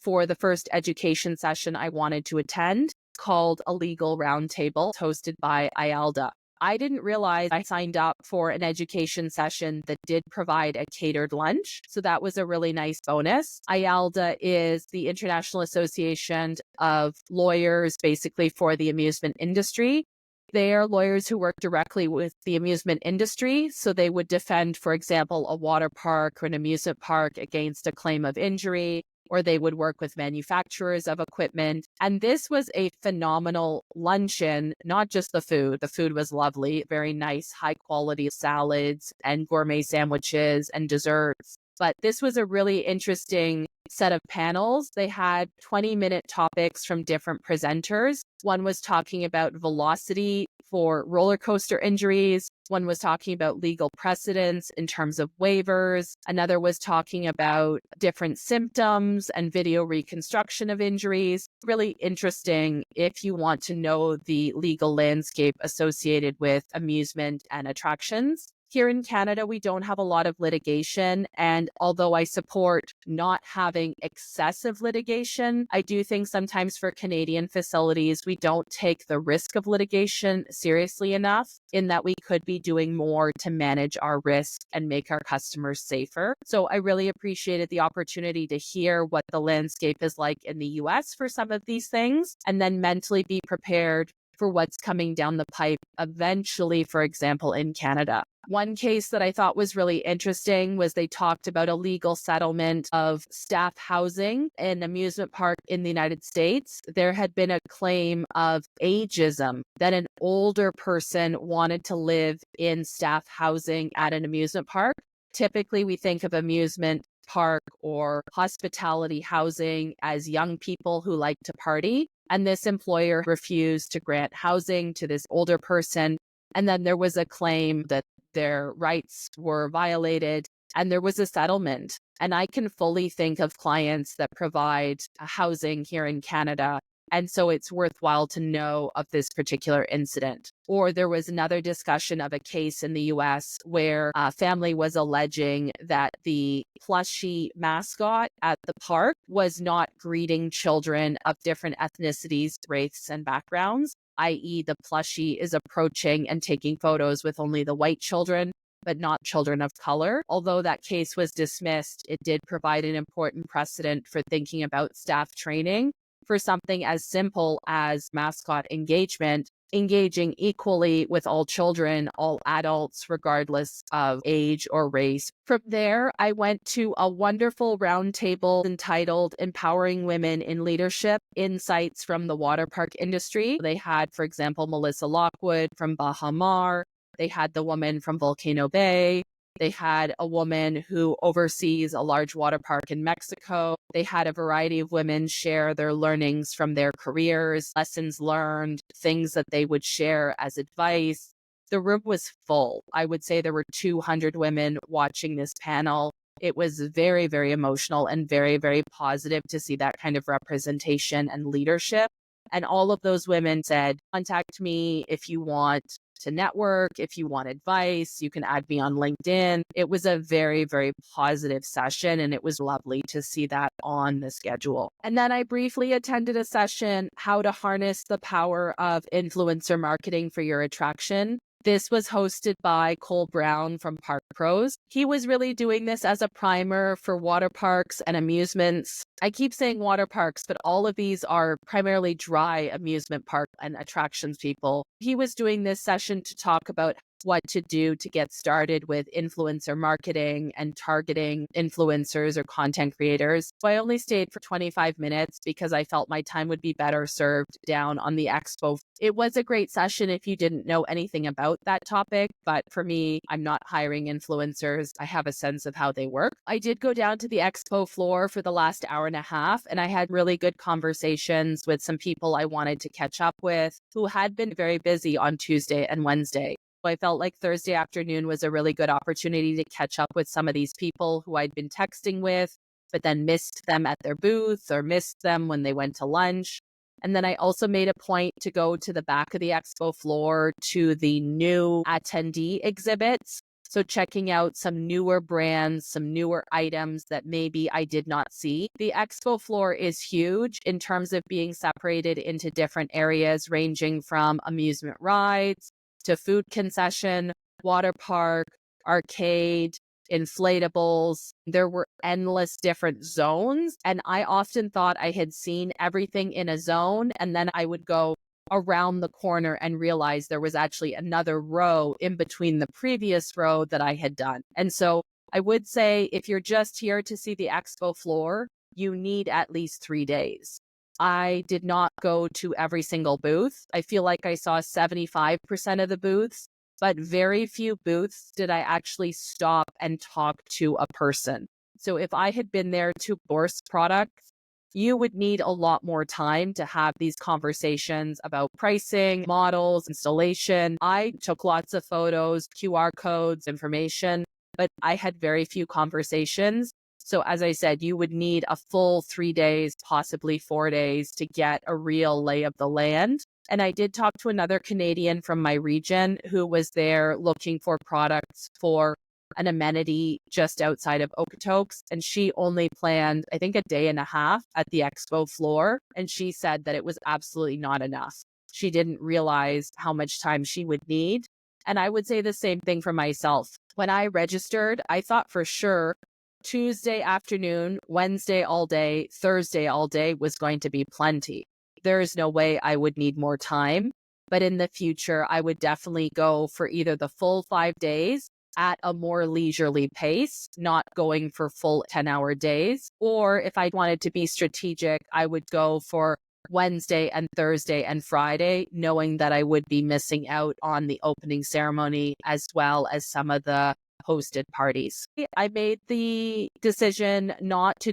for the first education session I wanted to attend, called a legal roundtable hosted by IALDA. I didn't realize I signed up for an education session that did provide a catered lunch. So that was a really nice bonus. IALDA is the International Association of Lawyers, basically for the amusement industry. They are lawyers who work directly with the amusement industry. So they would defend, for example, a water park or an amusement park against a claim of injury, or they would work with manufacturers of equipment. And this was a phenomenal luncheon, not just the food. The food was lovely, very nice, high quality salads and gourmet sandwiches and desserts. But this was a really interesting set of panels. They had 20-minute topics from different presenters. One was talking about velocity for roller coaster injuries. One was talking about legal precedents in terms of waivers. Another was talking about different symptoms and video reconstruction of injuries. Really interesting if you want to know the legal landscape associated with amusement and attractions. Here in Canada, we don't have a lot of litigation. And although I support not having excessive litigation, I do think sometimes for Canadian facilities, we don't take the risk of litigation seriously enough, in that we could be doing more to manage our risk and make our customers safer. So I really appreciated the opportunity to hear what the landscape is like in the US for some of these things, and then mentally be prepared for what's coming down the pipe eventually, for example, in Canada. One case that I thought was really interesting was they talked about a legal settlement of staff housing in an amusement park in the United States. There had been a claim of ageism, that an older person wanted to live in staff housing at an amusement park. Typically, we think of amusement park or hospitality housing as young people who like to party. And this employer refused to grant housing to this older person. And then there was a claim that their rights were violated, and there was a settlement. And I can fully think of clients that provide housing here in Canada. And so it's worthwhile to know of this particular incident. Or there was another discussion of a case in the US where a family was alleging that the plushie mascot at the park was not greeting children of different ethnicities, races, and backgrounds, i.e., the plushie is approaching and taking photos with only the white children, but not children of color. Although that case was dismissed, it did provide an important precedent for thinking about staff training for something as simple as mascot engagement, engaging equally with all children, all adults, regardless of age or race. From there, I went to a wonderful roundtable entitled Empowering Women in Leadership, Insights from the Waterpark Industry. They had, for example, Melissa Lockwood from Baha Mar. They had the woman from Volcano Bay. They had a woman who oversees a large water park in Mexico. They had a variety of women share their learnings from their careers, lessons learned, things that they would share as advice. The room was full. I would say there were 200 women watching this panel. It was very, very emotional and very, very positive to see that kind of representation and leadership. And all of those women said, contact me if you want to network, if you want advice, you can add me on LinkedIn. It was a very, very positive session, and it was lovely to see that on the schedule. And then I briefly attended a session, How to Harness the Power of Influencer Marketing for Your Attraction. This was hosted by Cole Brown from Park Pros. He was really doing this as a primer for water parks and amusements. I keep saying water parks, but all of these are primarily dry amusement park and attractions people. He was doing this session to talk about what to do to get started with influencer marketing and targeting influencers or content creators. So I only stayed for 25 minutes because I felt my time would be better served down on the expo. It was a great session if you didn't know anything about that topic, but for me, I'm not hiring influencers. I have a sense of how they work. I did go down to the expo floor for the last hour and a half, and I had really good conversations with some people I wanted to catch up with who had been very busy on Tuesday and Wednesday. I felt like Thursday afternoon was a really good opportunity to catch up with some of these people who I'd been texting with, but then missed them at their booth or missed them when they went to lunch. And then I also made a point to go to the back of the expo floor to the new attendee exhibits. So checking out some newer brands, some newer items that maybe I did not see. The expo floor is huge in terms of being separated into different areas, ranging from amusement rides to food concession, water park, arcade, inflatables. There were endless different zones. And I often thought I had seen everything in a zone. And then I would go, around the corner and realized there was actually another row in between the previous row that I had done. And so I would say if you're just here to see the expo floor, you need at least 3 days. I did not go to every single booth. I feel like I saw 75% of the booths, but very few booths did I actually stop and talk to a person. So if I had been there to source products, you would need a lot more time to have these conversations about pricing, models, installation. I took lots of photos, QR codes, information, but I had very few conversations. So as I said, you would need a full 3 days, possibly 4 days to get a real lay of the land. And I did talk to another Canadian from my region who was there looking for products for an amenity just outside of Okotoks. And she only planned, I think, a day and a half at the expo floor. And she said that it was absolutely not enough. She didn't realize how much time she would need. And I would say the same thing for myself. When I registered, I thought for sure Tuesday afternoon, Wednesday all day, Thursday all day was going to be plenty. There is no way I would need more time. But in the future, I would definitely go for either the full 5 days at a more leisurely pace, not going for full 10-hour days. Or if I wanted to be strategic, I would go for Wednesday and Thursday and Friday, knowing that I would be missing out on the opening ceremony as well as some of the hosted parties. I made the decision not to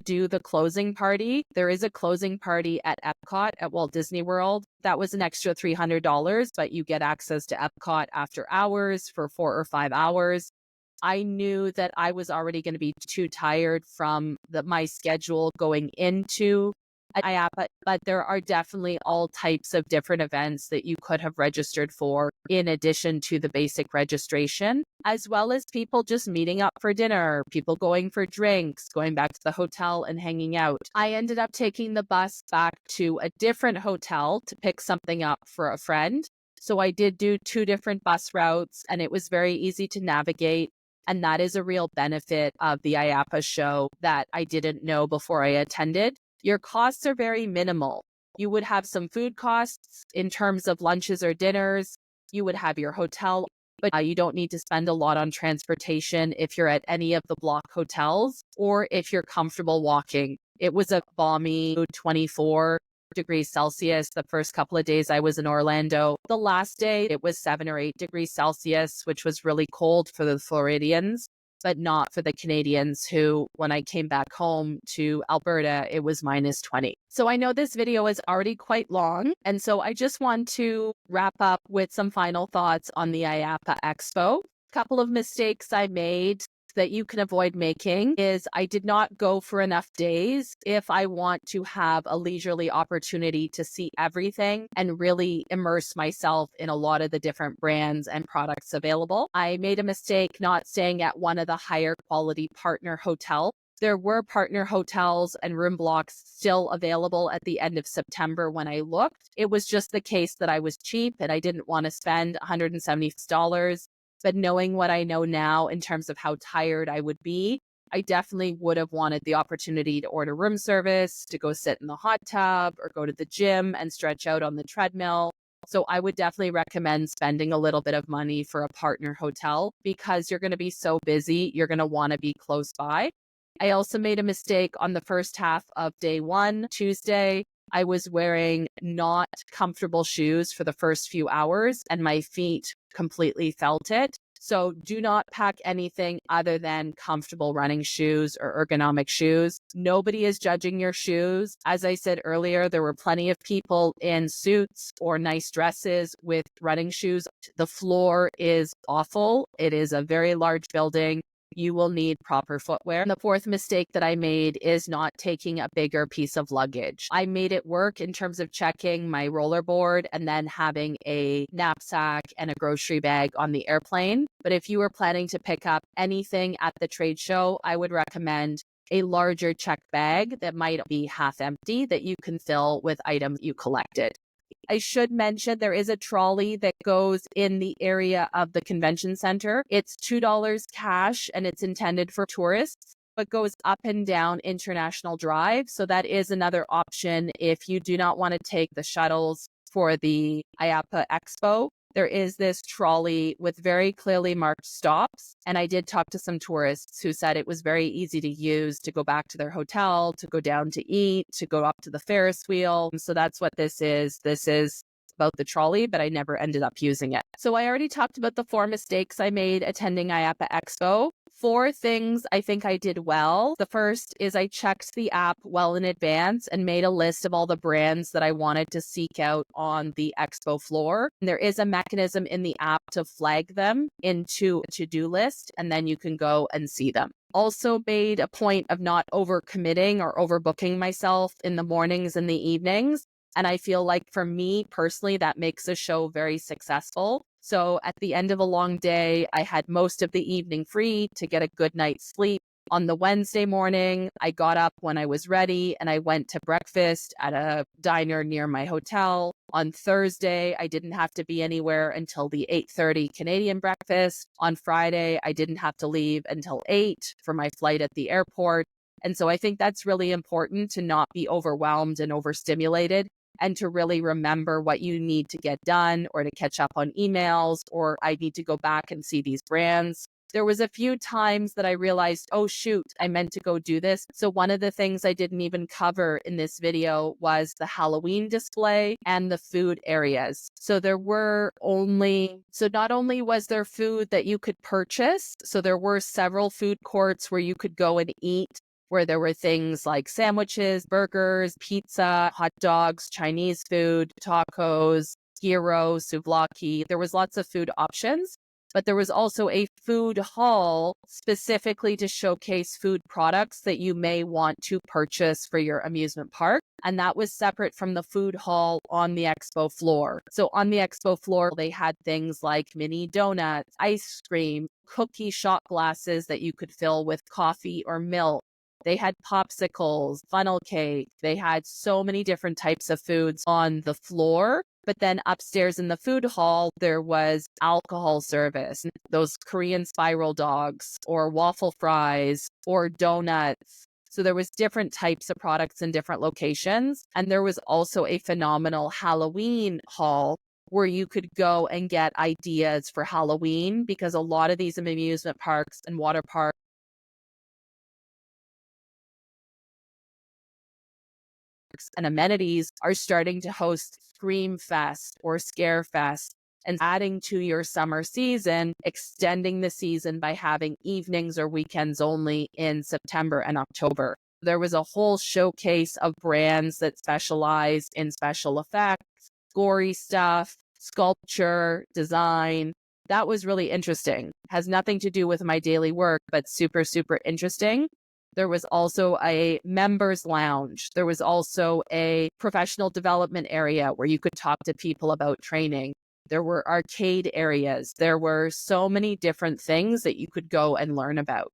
do the closing party. There is a closing party at Epcot at Walt Disney World. That was an extra $300, but you get access to Epcot after hours for 4 or 5 hours. I knew that I was already going to be too tired from my schedule going into IAAPA, but there are definitely all types of different events that you could have registered for in addition to the basic registration, as well as people just meeting up for dinner, people going for drinks, going back to the hotel and hanging out. I ended up taking the bus back to a different hotel to pick something up for a friend. So I did do 2 different bus routes, and it was very easy to navigate. And that is a real benefit of the IAAPA show that I didn't know before I attended. Your costs are very minimal. You would have some food costs in terms of lunches or dinners. You would have your hotel, but you don't need to spend a lot on transportation if you're at any of the block hotels or if you're comfortable walking. It was a balmy 24 degrees Celsius the first couple of days I was in Orlando. The last day, it was 7 or 8 degrees Celsius, which was really cold for the Floridians, but not for the Canadians who, when I came back home to Alberta, it was -20. So I know this video is already quite long, and so I just want to wrap up with some final thoughts on the IAAPA Expo. A couple of mistakes I made that you can avoid making is I did not go for enough days if I want to have a leisurely opportunity to see everything and really immerse myself in a lot of the different brands and products available. I made a mistake not staying at one of the higher quality partner hotels. There were partner hotels and room blocks still available at the end of September when I looked. It was just the case that I was cheap and I didn't want to spend $170. But knowing what I know now in terms of how tired I would be, I definitely would have wanted the opportunity to order room service, to go sit in the hot tub or go to the gym and stretch out on the treadmill. So I would definitely recommend spending a little bit of money for a partner hotel because you're going to be so busy, you're going to want to be close by. I also made a mistake on the first half of day 1, Tuesday. I was wearing not comfortable shoes for the first few hours and my feet completely felt it. So do not pack anything other than comfortable running shoes or ergonomic shoes. Nobody is judging your shoes. As I said earlier, there were plenty of people in suits or nice dresses with running shoes. The floor is awful. It is a very large building. You will need proper footwear. And the fourth mistake that I made is not taking a bigger piece of luggage. I made it work in terms of checking my rollerboard and then having a knapsack and a grocery bag on the airplane. But if you were planning to pick up anything at the trade show, I would recommend a larger check bag that might be half empty that you can fill with items you collected. I should mention there is a trolley that goes in the area of the convention center. It's $2 cash and it's intended for tourists, but goes up and down International Drive. So that is another option if you do not want to take the shuttles for the IAAPA Expo. There is this trolley with very clearly marked stops. And I did talk to some tourists who said it was very easy to use to go back to their hotel, to go down to eat, to go up to the Ferris wheel. So that's what this is. This is about the trolley, but I never ended up using it. So I already talked about the 4 mistakes I made attending IAAPA Expo. 4 things I think I did well. The first is I checked the app well in advance and made a list of all the brands that I wanted to seek out on the expo floor. And there is a mechanism in the app to flag them into a to-do list, and then you can go and see them. Also made a point of not overcommitting or overbooking myself in the mornings and the evenings. And I feel like for me personally, that makes a show very successful. So at the end of a long day, I had most of the evening free to get a good night's sleep. On the Wednesday morning, I got up when I was ready and I went to breakfast at a diner near my hotel. On Thursday, I didn't have to be anywhere until the 8:30 Canadian breakfast. On Friday, I didn't have to leave until 8 for my flight at the airport. And so I think that's really important to not be overwhelmed and overstimulated, and to really remember what you need to get done or to catch up on emails, or I need to go back and see these brands. There was a few times that I realized, oh shoot, I meant to go do this. So one of the things I didn't even cover in this video was the Halloween display and the food areas. So not only was there food that you could purchase, so there were several food courts where you could go and eat, where there were things like sandwiches, burgers, pizza, hot dogs, Chinese food, tacos, gyros, souvlaki. There was lots of food options, but there was also a food hall specifically to showcase food products that you may want to purchase for your amusement park. And that was separate from the food hall on the expo floor. So on the expo floor, they had things like mini donuts, ice cream, cookie shot glasses that you could fill with coffee or milk. They had popsicles, funnel cake. They had so many different types of foods on the floor. But then upstairs in the food hall, there was alcohol service, those Korean spiral dogs or waffle fries or donuts. So there was different types of products in different locations. And there was also a phenomenal Halloween hall where you could go and get ideas for Halloween, because a lot of these amusement parks and water parks and amenities are starting to host Scream Fest or Scare Fest, and adding to your summer season, extending the season by having evenings or weekends only in September and October. There was a whole showcase of brands that specialized in special effects, gory stuff, sculpture, design. That was really interesting. Has nothing to do with my daily work, but super, super interesting. There was also a members lounge. There was also a professional development area where you could talk to people about training. There were arcade areas. There were so many different things that you could go and learn about.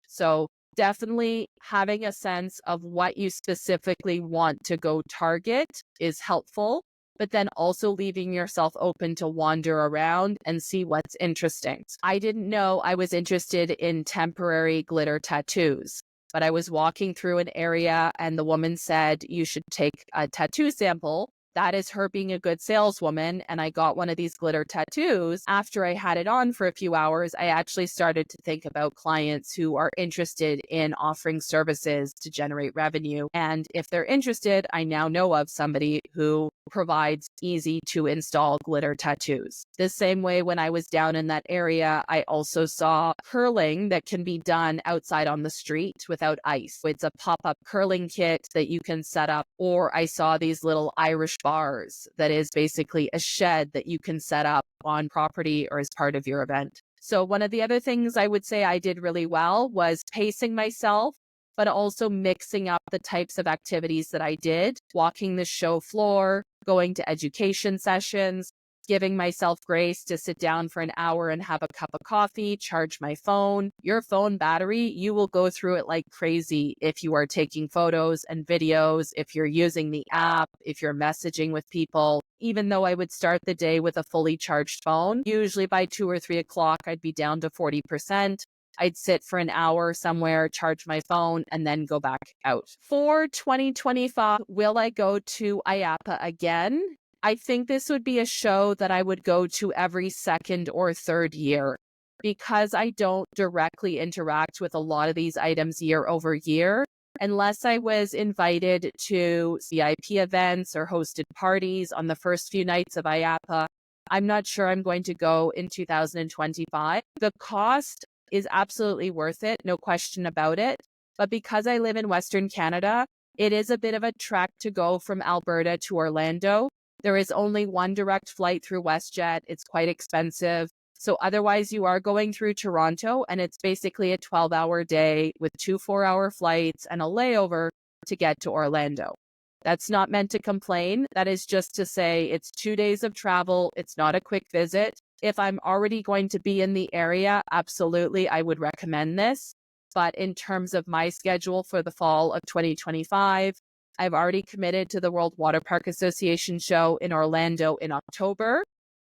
So definitely having a sense of what you specifically want to go target is helpful, but then also leaving yourself open to wander around and see what's interesting. I didn't know I was interested in temporary glitter tattoos, but I was walking through an area and the woman said, you should take a tattoo sample. That is her being a good saleswoman. And I got one of these glitter tattoos. After I had it on for a few hours, I actually started to think about clients who are interested in offering services to generate revenue. And if they're interested, I now know of somebody who provides easy to install glitter tattoos. The same way when I was down in that area, I also saw curling that can be done outside on the street without ice. It's a pop-up curling kit that you can set up, or I saw these little Irish bars that is basically a shed that you can set up on property or as part of your event. So one of the other things I would say I did really well was pacing myself, but also mixing up the types of activities that I did, walking the show floor, going to education sessions, giving myself grace to sit down for an hour and have a cup of coffee, charge my phone. Your phone battery, you will go through it like crazy if you are taking photos and videos, if you're using the app, if you're messaging with people. Even though I would start the day with a fully charged phone, usually by 2 or 3 o'clock, I'd be down to 40%. I'd sit for an hour somewhere, charge my phone, and then go back out. For 2025, will I go to IAAPA again? I think this would be a show that I would go to every second or third year because I don't directly interact with a lot of these items year over year. Unless I was invited to VIP events or hosted parties on the first few nights of IAAPA, I'm not sure I'm going to go in 2025. The cost is absolutely worth it, no question about it. But because I live in Western Canada, it is a bit of a trek to go from Alberta to Orlando. There is only one direct flight through WestJet. It's quite expensive. So otherwise, you are going through Toronto, and it's basically a 12-hour day with 2 4-hour flights and a layover to get to Orlando. That's not meant to complain. That is just to say it's 2 days of travel. It's not a quick visit. If I'm already going to be in the area, absolutely, I would recommend this. But in terms of my schedule for the fall of 2025, I've already committed to the World Waterpark Association show in Orlando in October.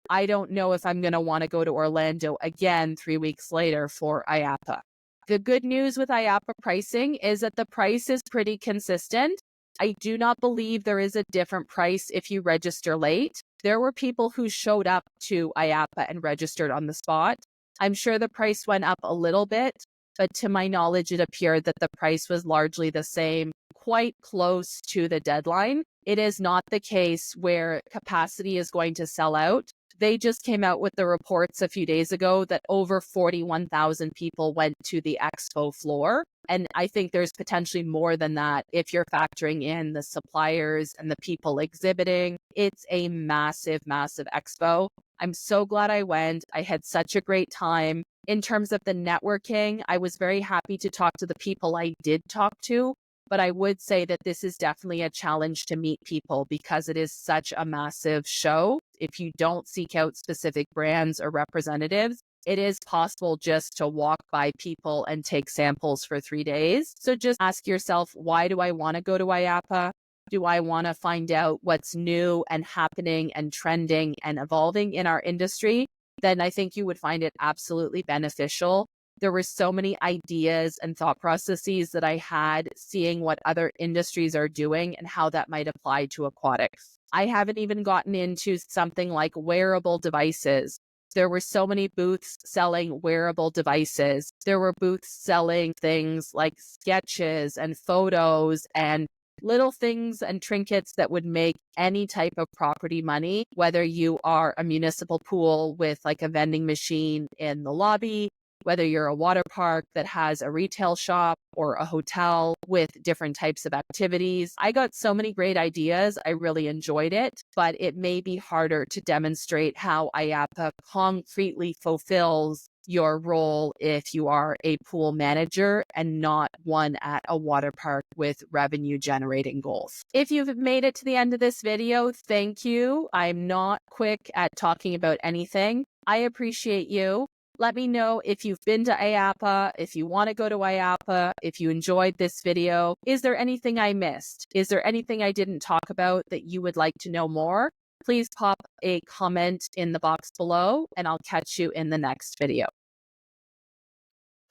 I don't know if I'm going to want to go to Orlando again 3 weeks later for IAAPA. The good news with IAAPA pricing is that the price is pretty consistent. I do not believe there is a different price if you register late. There were people who showed up to IAAPA and registered on the spot. I'm sure the price went up a little bit, but to my knowledge, it appeared that the price was largely the same, quite close to the deadline. It is not the case where capacity is going to sell out. They just came out with the reports a few days ago that over 41,000 people went to the expo floor. And I think there's potentially more than that if you're factoring in the suppliers and the people exhibiting. It's a massive, massive expo. I'm so glad I went. I had such a great time. In terms of the networking, I was very happy to talk to the people I did talk to. But I would say that this is definitely a challenge to meet people because it is such a massive show. If you don't seek out specific brands or representatives, it is possible just to walk by people and take samples for 3 days. So just ask yourself, why do I want to go to IAAPA? Do I want to find out what's new and happening and trending and evolving in our industry? Then I think you would find it absolutely beneficial. There were so many ideas and thought processes that I had seeing what other industries are doing and how that might apply to aquatics. I haven't even gotten into something like wearable devices. There were so many booths selling wearable devices. There were booths selling things like sketches and photos and little things and trinkets that would make any type of property money, whether you are a municipal pool with like a vending machine in the lobby, whether you're a water park that has a retail shop or a hotel with different types of activities. I got so many great ideas. I really enjoyed it, but it may be harder to demonstrate how IAAPA concretely fulfills your role if you are a pool manager and not one at a water park with revenue generating goals. If you've made it to the end of this video, thank you. I'm not quick at talking about anything. I appreciate you. Let me know if you've been to IAAPA, if you want to go to IAAPA, if you enjoyed this video. Is there anything I missed? Is there anything I didn't talk about that you would like to know more? Please pop a comment in the box below, and I'll catch you in the next video.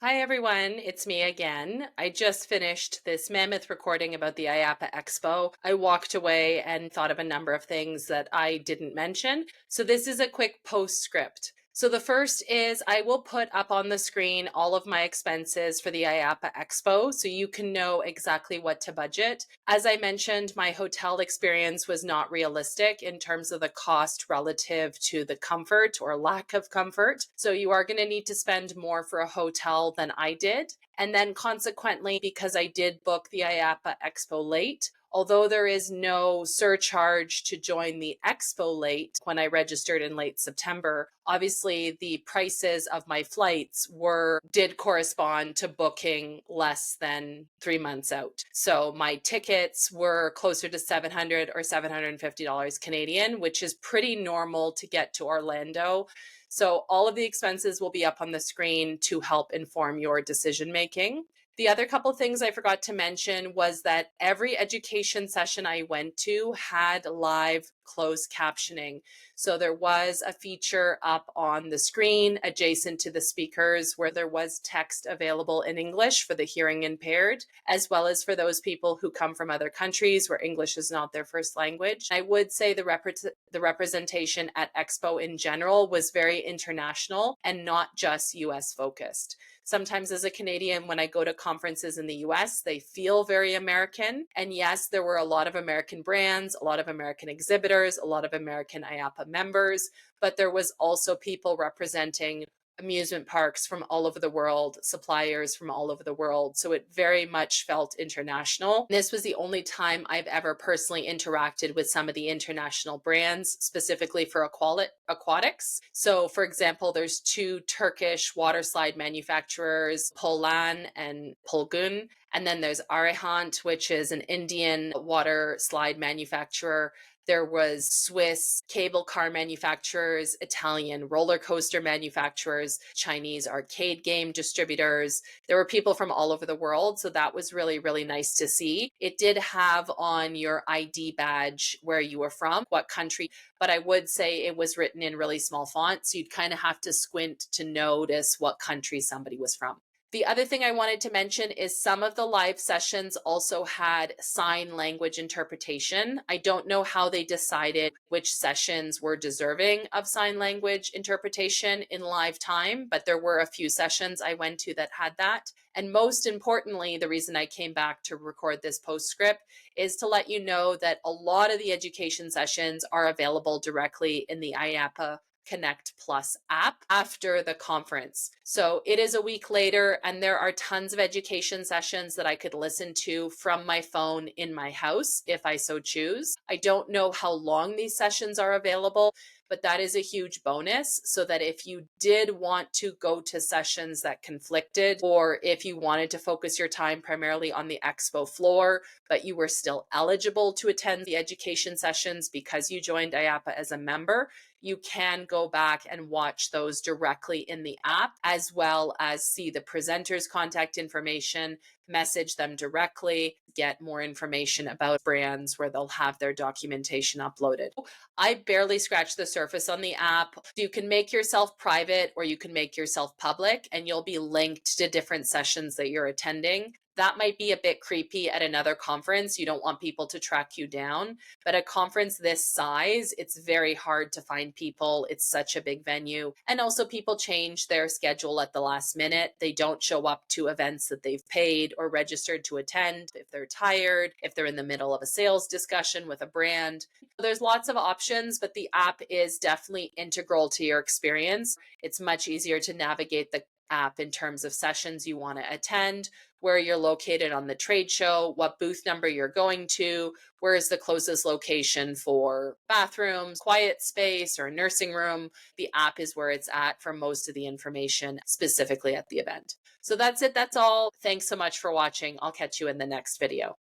Hi everyone, it's me again. I just finished this mammoth recording about the IAAPA Expo. I walked away and thought of a number of things that I didn't mention. So this is a quick postscript. So the first is I will put up on the screen all of my expenses for the IAAPA Expo so you can know exactly what to budget. As I mentioned, my hotel experience was not realistic in terms of the cost relative to the comfort or lack of comfort. So you are going to need to spend more for a hotel than I did. And then consequently, because I did book the IAAPA Expo late, Although there is no surcharge to join the expo late, when I registered in late September, obviously the prices of my flights did correspond to booking less than 3 months out. So my tickets were closer to $700 or $750 Canadian, which is pretty normal to get to Orlando. So all of the expenses will be up on the screen to help inform your decision making. The other couple things I forgot to mention was that every education session I went to had live closed captioning. So there was a feature up on the screen adjacent to the speakers where there was text available in English for the hearing impaired, as well as for those people who come from other countries where English is not their first language. I would say the representation at Expo in general was very international and not just US focused. Sometimes as a Canadian, when I go to conferences in the US, they feel very American. And yes, there were a lot of American brands, a lot of American exhibitors, a lot of American IAAPA members, but there was also people representing amusement parks from all over the world, suppliers from all over the world. So it very much felt international. This was the only time I've ever personally interacted with some of the international brands, specifically for aquatics. So for example, there's two Turkish water slide manufacturers, Polan and Polgun. And then there's Arihant, which is an Indian water slide manufacturer. There was Swiss cable car manufacturers, Italian roller coaster manufacturers, Chinese arcade game distributors. There were people from all over the world. So that was really, really nice to see. It did have on your ID badge where you were from, what country, but I would say it was written in really small font. So you'd kind of have to squint to notice what country somebody was from. The other thing I wanted to mention is some of the live sessions also had sign language interpretation. I don't know how they decided which sessions were deserving of sign language interpretation in live time, but there were a few sessions I went to that had that. And most importantly, the reason I came back to record this postscript is to let you know that a lot of the education sessions are available directly in the IAAPA Connect Plus app after the conference. So it is a week later, and there are tons of education sessions that I could listen to from my phone in my house if I so choose. I don't know how long these sessions are available, but that is a huge bonus, so that if you did want to go to sessions that conflicted, or if you wanted to focus your time primarily on the expo floor, but you were still eligible to attend the education sessions because you joined IAAPA as a member, you can go back and watch those directly in the app, as well as see the presenter's contact information, message them directly, get more information about brands where they'll have their documentation uploaded. I barely scratched the surface on the app. You can make yourself private or you can make yourself public, and you'll be linked to different sessions that you're attending. That might be a bit creepy at another conference. You don't want people to track you down. But a conference this size, it's very hard to find people. It's such a big venue. And also people change their schedule at the last minute. They don't show up to events that they've paid or registered to attend if they're tired, if they're in the middle of a sales discussion with a brand. There's lots of options, but the app is definitely integral to your experience. It's much easier to navigate the app in terms of sessions you want to attend, where you're located on the trade show, what booth number you're going to, where is the closest location for bathrooms, quiet space, or nursing room. The app is where it's at for most of the information, specifically at the event. So that's it. That's all. Thanks so much for watching. I'll catch you in the next video.